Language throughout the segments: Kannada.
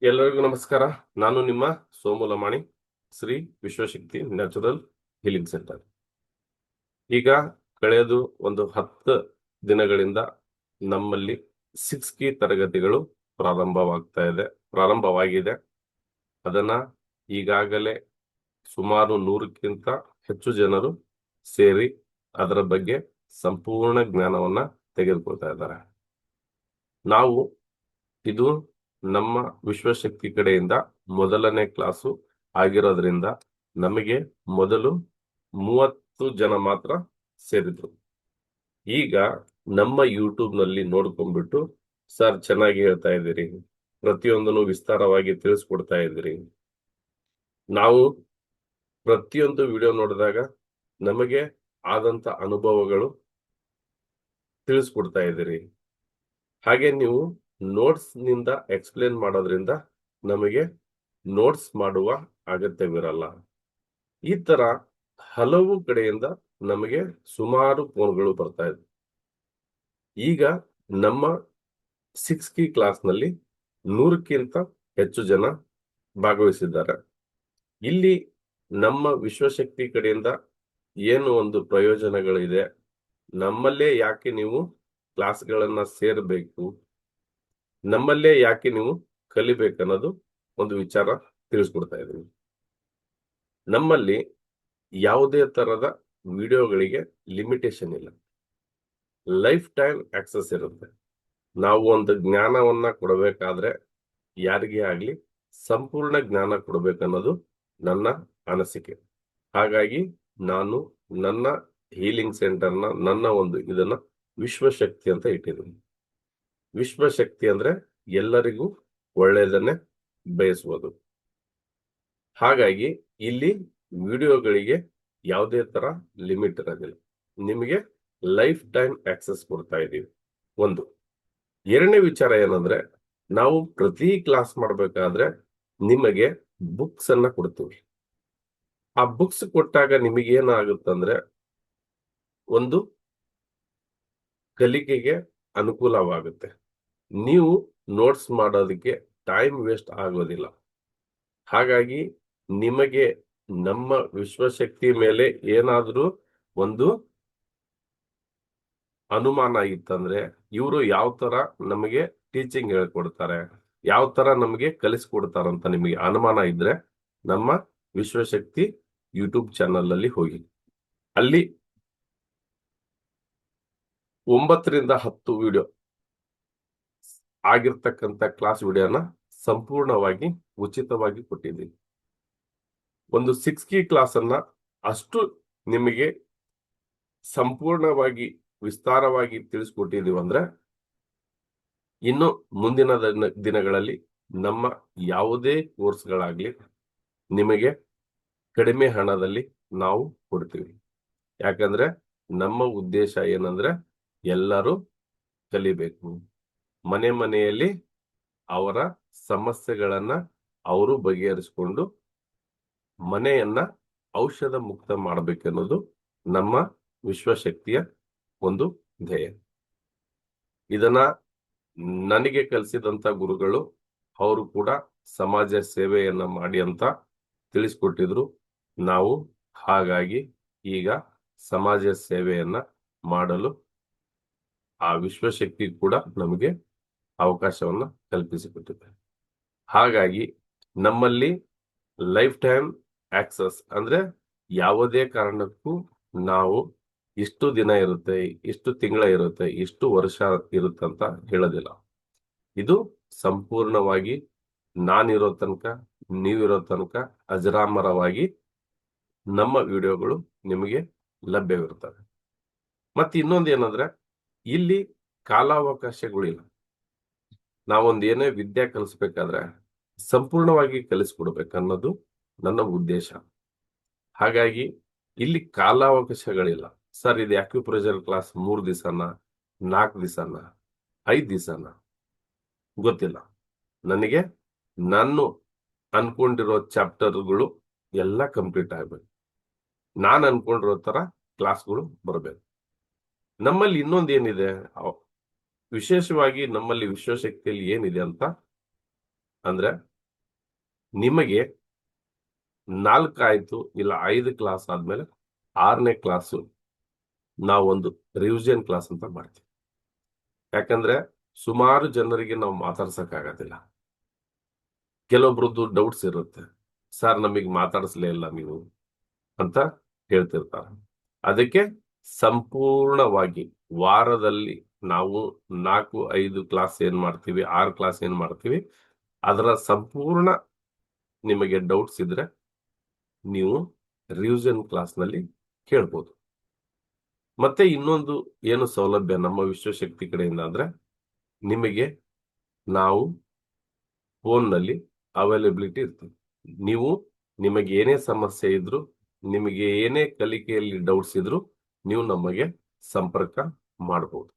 ಎಲ್ಲರಿಗೂ ನಮಸ್ಕಾರ. ನಾನು ನಿಮ್ಮ Somu Lamani, Shri Vishwashakti natural healing centre. ಈಗ ಕಳೆದು ಒಂದು 10 ದಿನಗಳಿಂದ ನಮ್ಮಲ್ಲಿ 6 ಕೀ ತರಗತಿಗಳು ಪ್ರಾರಂಭವಾಗಿದೆ. ಅದನ್ನ ಈಗಾಗಲೇ ಸುಮಾರು 100ಕ್ಕಿಂತ ಹೆಚ್ಚು ಜನರು ಸೇರಿ ಅದರ ಬಗ್ಗೆ ಸಂಪೂರ್ಣ ಜ್ಞಾನವನ್ನ ತೆಗೆದುಕೊಳ್ತಾ ಇದ್ದಾರೆ. ನಾವು ಇದು ನಮ್ಮ ವಿಶ್ವಶಕ್ತಿ ಕಡೆಯಿಂದ ಮೊದಲನೇ ಕ್ಲಾಸು ಆಗಿರೋದ್ರಿಂದ ನಮಗೆ ಮೊದಲು 30 ಜನ ಮಾತ್ರ ಸೇರಿದ್ರು. ಈಗ ನಮ್ಮ ಯೂಟ್ಯೂಬ್ ನಲ್ಲಿ ನೋಡ್ಕೊಂಡ್ಬಿಟ್ಟು, ಸರ್ ಚೆನ್ನಾಗಿ ಹೇಳ್ತಾ ಇದ್ದೀರಿ, ಪ್ರತಿಯೊಂದನ್ನು ವಿಸ್ತಾರವಾಗಿ ತಿಳಿಸ್ಕೊಡ್ತಾ ಇದ್ದೀರಿ, ನಾವು ಪ್ರತಿಯೊಂದು ವಿಡಿಯೋ ನೋಡಿದಾಗ ನಮಗೆ ಆದಂತ ಅನುಭವಗಳು ತಿಳಿಸ್ಕೊಡ್ತಾ ಇದ್ದೀರಿ, ಹಾಗೆ ನೀವು ನೋಟ್ಸ್ ನಿಂದ ಎಕ್ಸ್ಪ್ಲೇನ್ ಮಾಡೋದ್ರಿಂದ ನಮಗೆ ನೋಟ್ಸ್ ಮಾಡುವ ಅಗತ್ಯವಿರಲ್ಲ. ಈ ತರ ಹಲವು ಕಡೆಯಿಂದ ನಮಗೆ ಸುಮಾರು ಫೋನ್ಗಳು ಬರ್ತಾ ಇದೆ. ಈಗ ನಮ್ಮ 6 ಕೀ ಕ್ಲಾಸ್ ನಲ್ಲಿ 100ಕ್ಕಿಂತ ಹೆಚ್ಚು ಜನ ಭಾಗವಹಿಸಿದ್ದಾರೆ. ಇಲ್ಲಿ ನಮ್ಮ ವಿಶ್ವಶಕ್ತಿ ಕಡೆಯಿಂದ ಏನು ಒಂದು ಪ್ರಯೋಜನಗಳಿದೆ, ನಮ್ಮಲ್ಲೇ ಯಾಕೆ ನೀವು ಕ್ಲಾಸ್ಗಳನ್ನ ಸೇರಬೇಕು, ನಮ್ಮಲ್ಲೇ ಯಾಕೆ ನೀವು ಕಲಿಬೇಕನ್ನೋದು ಒಂದು ವಿಚಾರ ತಿಳಿಸ್ಕೊಡ್ತಾ ಇದ್ದೀನಿ. ನಮ್ಮಲ್ಲಿ ಯಾವುದೇ ತರದ ವಿಡಿಯೋಗಳಿಗೆ ಲಿಮಿಟೇಷನ್ ಇಲ್ಲ, ಲೈಫ್ ಟೈಮ್ ಆಕ್ಸೆಸ್ ಇರುತ್ತೆ. ನಾವು ಒಂದು ಜ್ಞಾನವನ್ನ ಕೊಡಬೇಕಾದ್ರೆ ಯಾರಿಗೇ ಆಗ್ಲಿ ಸಂಪೂರ್ಣ ಜ್ಞಾನ ಕೊಡಬೇಕನ್ನೋದು ನನ್ನ ಅನಿಸಿಕೆ. ಹಾಗಾಗಿ ನಾನು ನನ್ನ ಹೀಲಿಂಗ್ ಸೆಂಟರ್ನ ನನ್ನ ಒಂದು ಇದನ್ನ ವಿಶ್ವಶಕ್ತಿ ಅಂತ ಇಟ್ಟಿದ್ದೀನಿ. ವಿಶ್ವಶಕ್ತಿ ಅಂದ್ರೆ ಎಲ್ಲರಿಗೂ ಒಳ್ಳೆಯದನ್ನೇ ಬಯಸುವುದು. ಹಾಗಾಗಿ ಇಲ್ಲಿ ವಿಡಿಯೋಗಳಿಗೆ ಯಾವುದೇ ತರ ಲಿಮಿಟ್ ಇರೋದಿಲ್ಲ, ನಿಮಗೆ ಲೈಫ್ ಟೈಮ್ ಆಕ್ಸೆಸ್ ಕೊಡ್ತಾ ಇದ್ದೀವಿ. ಒಂದು. ಎರಡನೇ ವಿಚಾರ ಏನಂದ್ರೆ, ನಾವು ಪ್ರತಿ ಕ್ಲಾಸ್ ಮಾಡಬೇಕಾದ್ರೆ ನಿಮಗೆ ಬುಕ್ಸ್ ಅನ್ನ ಕೊಡ್ತೀವಿ. ಆ ಬುಕ್ಸ್ ಕೊಟ್ಟಾಗ ನಿಮಗೆ ಏನಾಗುತ್ತಂದ್ರೆ, ಒಂದು ಕಲಿಕೆಗೆ ಅನುಕೂಲವಾಗುತ್ತೆ, ನೀವು ನೋಟ್ಸ್ ಮಾಡೋದಕ್ಕೆ ಟೈಮ್ ವೇಸ್ಟ್ ಆಗೋದಿಲ್ಲ. ಹಾಗಾಗಿ ನಿಮಗೆ ನಮ್ಮ ವಿಶ್ವಶಕ್ತಿ ಮೇಲೆ ಏನಾದ್ರೂ ಒಂದು ಅನುಮಾನ ಇತ್ತಂದ್ರೆ, ಇವರು ಯಾವ ತರ ನಮಗೆ ಟೀಚಿಂಗ್ ಹೇಳ್ಕೊಡ್ತಾರೆ, ಯಾವ ತರ ನಮಗೆ ಕಲಿಸ್ಕೊಡ್ತಾರಂತ ನಿಮಗೆ ಅನುಮಾನ ಇದ್ರೆ ನಮ್ಮ ವಿಶ್ವಶಕ್ತಿ ಯೂಟ್ಯೂಬ್ ಚಾನಲ್ ಅಲ್ಲಿ ಹೋಗಿ, ಅಲ್ಲಿ 9 ರಿಂದ 10 ವಿಡಿಯೋ ಆಗಿರ್ತಕ್ಕಂಥ ಕ್ಲಾಸ್ ವಿಡಿಯೋನ ಸಂಪೂರ್ಣವಾಗಿ ಉಚಿತವಾಗಿ ಕೊಟ್ಟಿದ್ದೀನಿ. ಒಂದು 6 ಕೀ ಕ್ಲಾಸ್ ಅನ್ನ ಅಷ್ಟು ನಿಮಗೆ ಸಂಪೂರ್ಣವಾಗಿ ವಿಸ್ತಾರವಾಗಿ ತಿಳಿಸ್ಕೊಟ್ಟಿದೀವಿ ಅಂದ್ರೆ, ಇನ್ನು ಮುಂದಿನ ದಿನಗಳಲ್ಲಿ ನಮ್ಮ ಯಾವುದೇ ಕೋರ್ಸ್ಗಳಾಗ್ಲಿ ನಿಮಗೆ ಕಡಿಮೆ ಹಣದಲ್ಲಿ ನಾವು ಕೊಡ್ತೀವಿ. ಯಾಕಂದ್ರೆ ನಮ್ಮ ಉದ್ದೇಶ ಏನಂದ್ರೆ, ಎಲ್ಲರೂ ಕಲಿಬೇಕು, ಮನೆ ಮನೆಯಲ್ಲಿ ಅವರ ಸಮಸ್ಯೆಗಳನ್ನ ಅವರು ಬಗೆಹರಿಸಿಕೊಂಡು ಮನೆಯನ್ನ ಔಷಧ ಮುಕ್ತ ಮಾಡಬೇಕೆನ್ನೋದು ನಮ್ಮ ವಿಶ್ವಶಕ್ತಿಯ ಒಂದು ಧ್ಯೇಯ. ಇದನ್ನ ನನಗೆ ಕಲಿಸಿದಂತ ಗುರುಗಳು, ಅವರು ಕೂಡ ಸಮಾಜ ಸೇವೆಯನ್ನ ಮಾಡಿ ಅಂತ ತಿಳಿಸ್ಕೊಟ್ಟಿದ್ರು. ನಾವು ಹಾಗಾಗಿ ಈಗ ಸಮಾಜ ಸೇವೆಯನ್ನ ಮಾಡಲು ಆ ವಿಶ್ವಶಕ್ತಿ ಕೂಡ ನಮಗೆ ಅವಕಾಶವನ್ನ ಕಲ್ಪಿಸಿಕೊಟ್ಟಿದೆ. ಹಾಗಾಗಿ ನಮ್ಮಲ್ಲಿ ಲೈಫ್ ಟೈಮ್ ಆಕ್ಸೆಸ್ ಅಂದ್ರೆ ಯಾವುದೇ ಕಾರಣಕ್ಕೂ ನಾವು ಇಷ್ಟು ದಿನ ಇರುತ್ತೆ, ಇಷ್ಟು ತಿಂಗಳ ಇರುತ್ತೆ, ಇಷ್ಟು ವರ್ಷ ಇರುತ್ತೆ ಅಂತ ಹೇಳೋದಿಲ್ಲ. ಇದು ಸಂಪೂರ್ಣವಾಗಿ ನಾನಿರೋ ತನಕ, ನೀವಿರೋ ತನಕ ಅಜರಾಮರವಾಗಿ ನಮ್ಮ ವಿಡಿಯೋಗಳು ನಿಮಗೆ ಲಭ್ಯವಿರ್ತವೆ. ಮತ್ತೆ ಇನ್ನೊಂದು ಏನಂದ್ರೆ, ಇಲ್ಲಿ ಕಾಲಾವಕಾಶಗಳಿಲ್ಲ. ನಾವೊಂದು ಏನೇ ವಿದ್ಯೆ ಕಲಿಸ್ಬೇಕಾದ್ರೆ ಸಂಪೂರ್ಣವಾಗಿ ಕಲಿಸ್ಕೊಡ್ಬೇಕನ್ನೋದು ನನ್ನ ಉದ್ದೇಶ. ಹಾಗಾಗಿ ಇಲ್ಲಿ ಕಾಲಾವಕಾಶಗಳಿಲ್ಲ. ಸರ್, ಇದು ಆಕ್ಯುಪ್ರೆಷರ್ ಕ್ಲಾಸ್ 3 ದಿವಸನ, 4 ದಿವಸನ, 5 ದಿವಸನ ಗೊತ್ತಿಲ್ಲ. ನನಗೆ ನಾನು ಅನ್ಕೊಂಡಿರೋ ಚಾಪ್ಟರ್ಗಳು ಎಲ್ಲ ಕಂಪ್ಲೀಟ್ ಆಗ್ಬೇಕು, ನಾನು ಅನ್ಕೊಂಡಿರೋ ತರ ಕ್ಲಾಸ್ಗಳು ಬರಬೇಕು. ನಮ್ಮಲ್ಲಿ ಇನ್ನೊಂದು ಏನಿದೆ, ವಿಶೇಷವಾಗಿ ನಮ್ಮಲ್ಲಿ ವಿಶ್ವಶಕ್ತಿಯಲ್ಲಿ ಏನಿದೆ ಅಂತ ಅಂದ್ರೆ, ನಿಮಗೆ 4 ಆಯ್ತು ಇಲ್ಲ 5 ಕ್ಲಾಸ್ ಆದ್ಮೇಲೆ 6ನೇ ಕ್ಲಾಸು ನಾವೊಂದು ರಿವಿಷನ್ ಕ್ಲಾಸ್ ಅಂತ ಮಾಡ್ತೀವಿ. ಯಾಕಂದ್ರೆ ಸುಮಾರು ಜನರಿಗೆ ನಾವು ಮಾತಾಡ್ಸಕ್ಕಾಗೋದಿಲ್ಲ. ಕೆಲವೊಬ್ರದ್ದು ಡೌಟ್ಸ್ ಇರುತ್ತೆ. ಸರ್ ನಮಗೆ ಮಾತಾಡಿಸ್ಲೇ ಇಲ್ಲ ನೀವು ಅಂತ ಹೇಳ್ತಿರ್ತಾರೆ. ಅದಕ್ಕೆ ಸಂಪೂರ್ಣವಾಗಿ ವಾರದಲ್ಲಿ ನಾವು 4-5 ಕ್ಲಾಸ್ ಏನ್ ಮಾಡ್ತೀವಿ, 6 ಕ್ಲಾಸ್ ಏನ್ ಮಾಡ್ತೀವಿ, ಅದರ ಸಂಪೂರ್ಣ ನಿಮಗೆ ಡೌಟ್ಸ್ ಇದ್ರೆ ನೀವು ರಿವಿಷನ್ ಕ್ಲಾಸ್ ನಲ್ಲಿ ಕೇಳ್ಬೋದು. ಮತ್ತೆ ಇನ್ನೊಂದು ಏನು ಸೌಲಭ್ಯ ನಮ್ಮ ವಿಶ್ವಶಕ್ತಿ ಕಡೆಯಿಂದ ಅಂದ್ರೆ, ನಿಮಗೆ ನಾವು ಫೋನ್ ನಲ್ಲಿ ಅವೈಲಬಿಲಿಟಿ ಇರ್ತೀವಿ. ನೀವು ನಿಮಗೆ ಏನೇ ಸಮಸ್ಯೆ ಇದ್ರು, ನಿಮಗೆ ಏನೇ ಕಲಿಕೆಯಲ್ಲಿ ಡೌಟ್ಸ್ ಇದ್ರು ನೀವು ನಮಗೆ ಸಂಪರ್ಕ ಮಾಡಬಹುದು.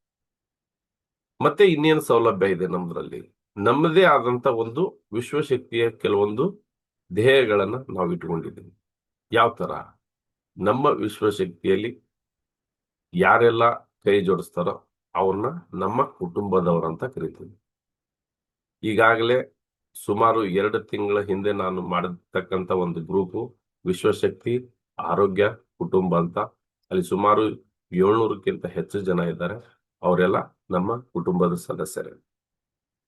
ಮತ್ತೆ ಇನ್ನೇನು ಸೌಲಭ್ಯ ಇದೆ ನಮ್ದ್ರಲ್ಲಿ, ನಮ್ಮದೇ ಆದಂತ ಒಂದು ವಿಶ್ವಶಕ್ತಿಯ ಕೆಲವೊಂದು ಧ್ಯೇಯಗಳನ್ನ ನಾವು ಇಟ್ಕೊಂಡಿದ್ದೀವಿ. ಯಾವ ತರ? ನಮ್ಮ ವಿಶ್ವಶಕ್ತಿಯಲ್ಲಿ ಯಾರೆಲ್ಲ ಕೈ ಜೋಡಿಸ್ತಾರೋ ಅವ್ರನ್ನ ನಮ್ಮ ಕುಟುಂಬದವರಂತ ಕರಿತೀವಿ. ಈಗಾಗಲೇ ಸುಮಾರು 2 ತಿಂಗಳ ಹಿಂದೆ ನಾನು ಮಾಡಿರ್ತಕ್ಕಂಥ ಒಂದು ಗ್ರೂಪು ವಿಶ್ವಶಕ್ತಿ ಆರೋಗ್ಯ ಕುಟುಂಬ ಅಂತ. ಅಲ್ಲಿ ಸುಮಾರು 700ಕ್ಕಿಂತ ಹೆಚ್ಚು ಜನ ಇದ್ದಾರೆ. ಅವರೆಲ್ಲ ನಮ್ಮ ಕುಟುಂಬದ ಸದಸ್ಯರೇ.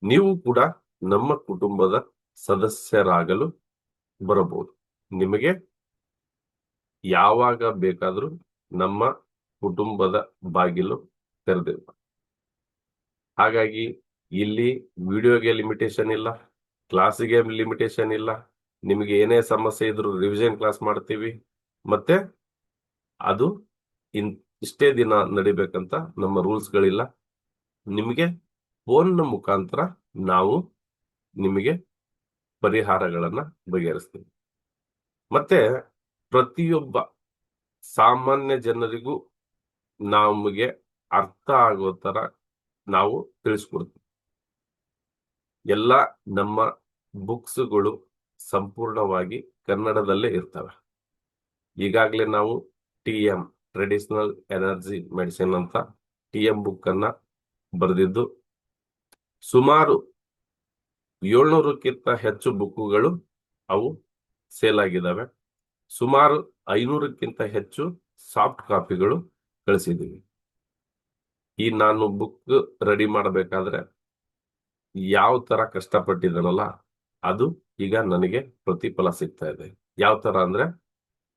ನೀವು ಕೂಡ ನಮ್ಮ ಕುಟುಂಬದ ಸದಸ್ಯರಾಗಲು ಬರಬಹುದು. ನಿಮಗೆ ಯಾವಾಗ ಬೇಕಾದ್ರೂ ನಮ್ಮ ಕುಟುಂಬದ ಬಾಗಿಲು ತೆರೆದಿರುವ. ಹಾಗಾಗಿ ಇಲ್ಲಿ ವಿಡಿಯೋಗೆ ಲಿಮಿಟೇಷನ್ ಇಲ್ಲ, ಕ್ಲಾಸಿಗೆ ಲಿಮಿಟೇಷನ್ ಇಲ್ಲ. ನಿಮಗೆ ಏನೇ ಸಮಸ್ಯೆ ಇದ್ರು ರಿವಿಷನ್ ಕ್ಲಾಸ್ ಮಾಡ್ತೀವಿ. ಮತ್ತೆ ಅದು ಇಷ್ಟೇ ದಿನ ನಡಿಬೇಕಂತ ನಮ್ಮ ರೂಲ್ಸ್ಗಳಿಲ್ಲ. ನಿಮಗೆ ಫೋನ್ನ ಮುಖಾಂತರ ನಾವು ನಿಮಗೆ ಪರಿಹಾರಗಳನ್ನ ಬಗೆಹರಿಸ್ತೀವಿ. ಮತ್ತೆ ಪ್ರತಿಯೊಬ್ಬ ಸಾಮಾನ್ಯ ಜನರಿಗೂ ನಮಗೆ ಅರ್ಥ ಆಗೋ ತರ ನಾವು ತಿಳಿಸ್ಕೊಡ್ತೀವಿ. ಎಲ್ಲ ನಮ್ಮ ಬುಕ್ಸ್ಗಳು ಸಂಪೂರ್ಣವಾಗಿ ಕನ್ನಡದಲ್ಲೇ ಇರ್ತವೆ. ಈಗಾಗಲೇ ನಾವು TM ಟ್ರೆಡಿಷನಲ್ ಎನರ್ಜಿ ಮೆಡಿಸಿನ್ ಅಂತ TM ಬುಕ್ ಅನ್ನ ಬರೆದಿದ್ದು, ಸುಮಾರು 700ಕ್ಕಿಂತ ಹೆಚ್ಚು ಬುಕ್ಕುಗಳು ಅವು ಸೇಲ್ ಆಗಿದ್ದಾವೆ. ಸುಮಾರು 500ಕ್ಕಿಂತ ಹೆಚ್ಚು ಸಾಫ್ಟ್ ಕಾಪಿಗಳು ಕಳಿಸಿದ್ದೀವಿ. ಈ ನಾನು ಬುಕ್ ರೆಡಿ ಮಾಡಬೇಕಾದ್ರೆ ಯಾವ ತರ ಕಷ್ಟಪಟ್ಟಿದ್ದಾನಲ್ಲ, ಅದು ಈಗ ನನಗೆ ಪ್ರತಿಫಲ ಸಿಗ್ತಾ ಇದೆ. ಯಾವ ತರ ಅಂದ್ರೆ,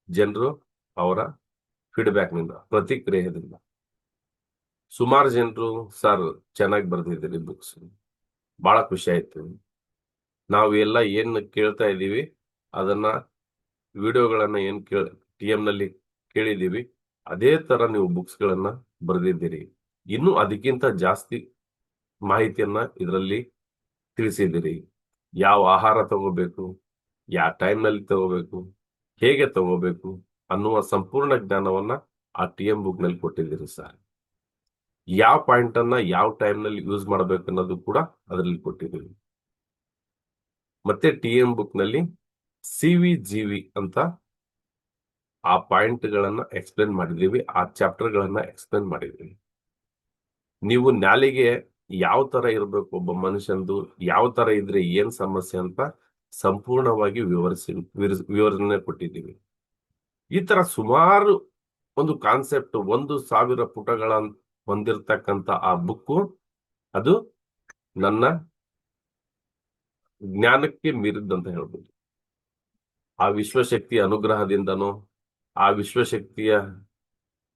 ಜನರು ಅವರ ಫೀಡ್ಬ್ಯಾಕ್ ನಿಂದ, ಪ್ರತಿಕ್ರಿಯೆಯಿಂದ. ಸುಮಾರು ಜನರು ಸರ್ ಚೆನ್ನಾಗಿ ಬರ್ದಿದ್ದೀರಿ ಬುಕ್ಸ್, ಬಹಳ ಖುಷಿ ಆಯ್ತು, ನಾವು ಎಲ್ಲ ಏನ್ ಕೇಳ್ತಾ ಇದ್ದೀವಿ ಅದನ್ನ ವಿಡಿಯೋಗಳನ್ನ ಏನ್ TM ನಲ್ಲಿ ಕೇಳಿದೀವಿ ಅದೇ ತರ ನೀವು ಬುಕ್ಸ್ ಗಳನ್ನ ಬರೆದಿದ್ದೀರಿ. ಇನ್ನು ಅದಕ್ಕಿಂತ ಜಾಸ್ತಿ ಮಾಹಿತಿಯನ್ನ ಇದರಲ್ಲಿ ತಿಳಿಸಿದ್ದೀರಿ. ಯಾವ ಆಹಾರ ತಗೋಬೇಕು, ಯಾವ ಟೈಮ್ ನಲ್ಲಿ ತಗೋಬೇಕು, ಹೇಗೆ ತಗೋಬೇಕು ಅನ್ನುವ ಸಂಪೂರ್ಣ ಜ್ಞಾನವನ್ನ ಆ TM ಬುಕ್ ನಲ್ಲಿ ಕೊಟ್ಟಿದ್ದೀರಿ ಸರ್. ಯಾವ ಪಾಯಿಂಟ್ ಅನ್ನ ಯಾವ ಟೈಮ್ ನಲ್ಲಿ ಯೂಸ್ ಮಾಡಬೇಕು ಅನ್ನೋದು ಕೂಡ ಅದರಲ್ಲಿ ಕೊಟ್ಟಿದ್ದೀವಿ. ಮತ್ತೆ TM ಬುಕ್ ನಲ್ಲಿ CVGV ಅಂತ ಆ ಪಾಯಿಂಟ್ ಗಳನ್ನ ಎಕ್ಸ್ಪ್ಲೇನ್ ಮಾಡಿದೀವಿ, ಆ ಚಾಪ್ಟರ್ ಗಳನ್ನ ಎಕ್ಸ್ಪ್ಲೇನ್ ಮಾಡಿದೀವಿ. ನೀವು ನಾಲಿಗೆ ಯಾವ ತರ ಇರಬೇಕು, ಒಬ್ಬ ಮನುಷ್ಯಂದು ಯಾವ ತರ ಇದ್ರೆ ಏನ್ ಸಮಸ್ಯೆ ಅಂತ ಸಂಪೂರ್ಣವಾಗಿ ವಿವರಣೆ ಕೊಟ್ಟಿದ್ದೀವಿ. ಈ ತರ ಸುಮಾರು ಒಂದು ಕಾನ್ಸೆಪ್ಟ್ 1000 ಪುಟಗಳ ಹೊಂದಿರತಕ್ಕಂತ ಆ ಬುಕ್ಕು, ಅದು ನನ್ನ ಜ್ಞಾನಕ್ಕೆ ಮೀರಿದ್ದಂತ ಹೇಳ್ಬೋದು. ಆ ವಿಶ್ವಶಕ್ತಿಯ ಅನುಗ್ರಹದಿಂದನೋ ಆ ವಿಶ್ವಶಕ್ತಿಯ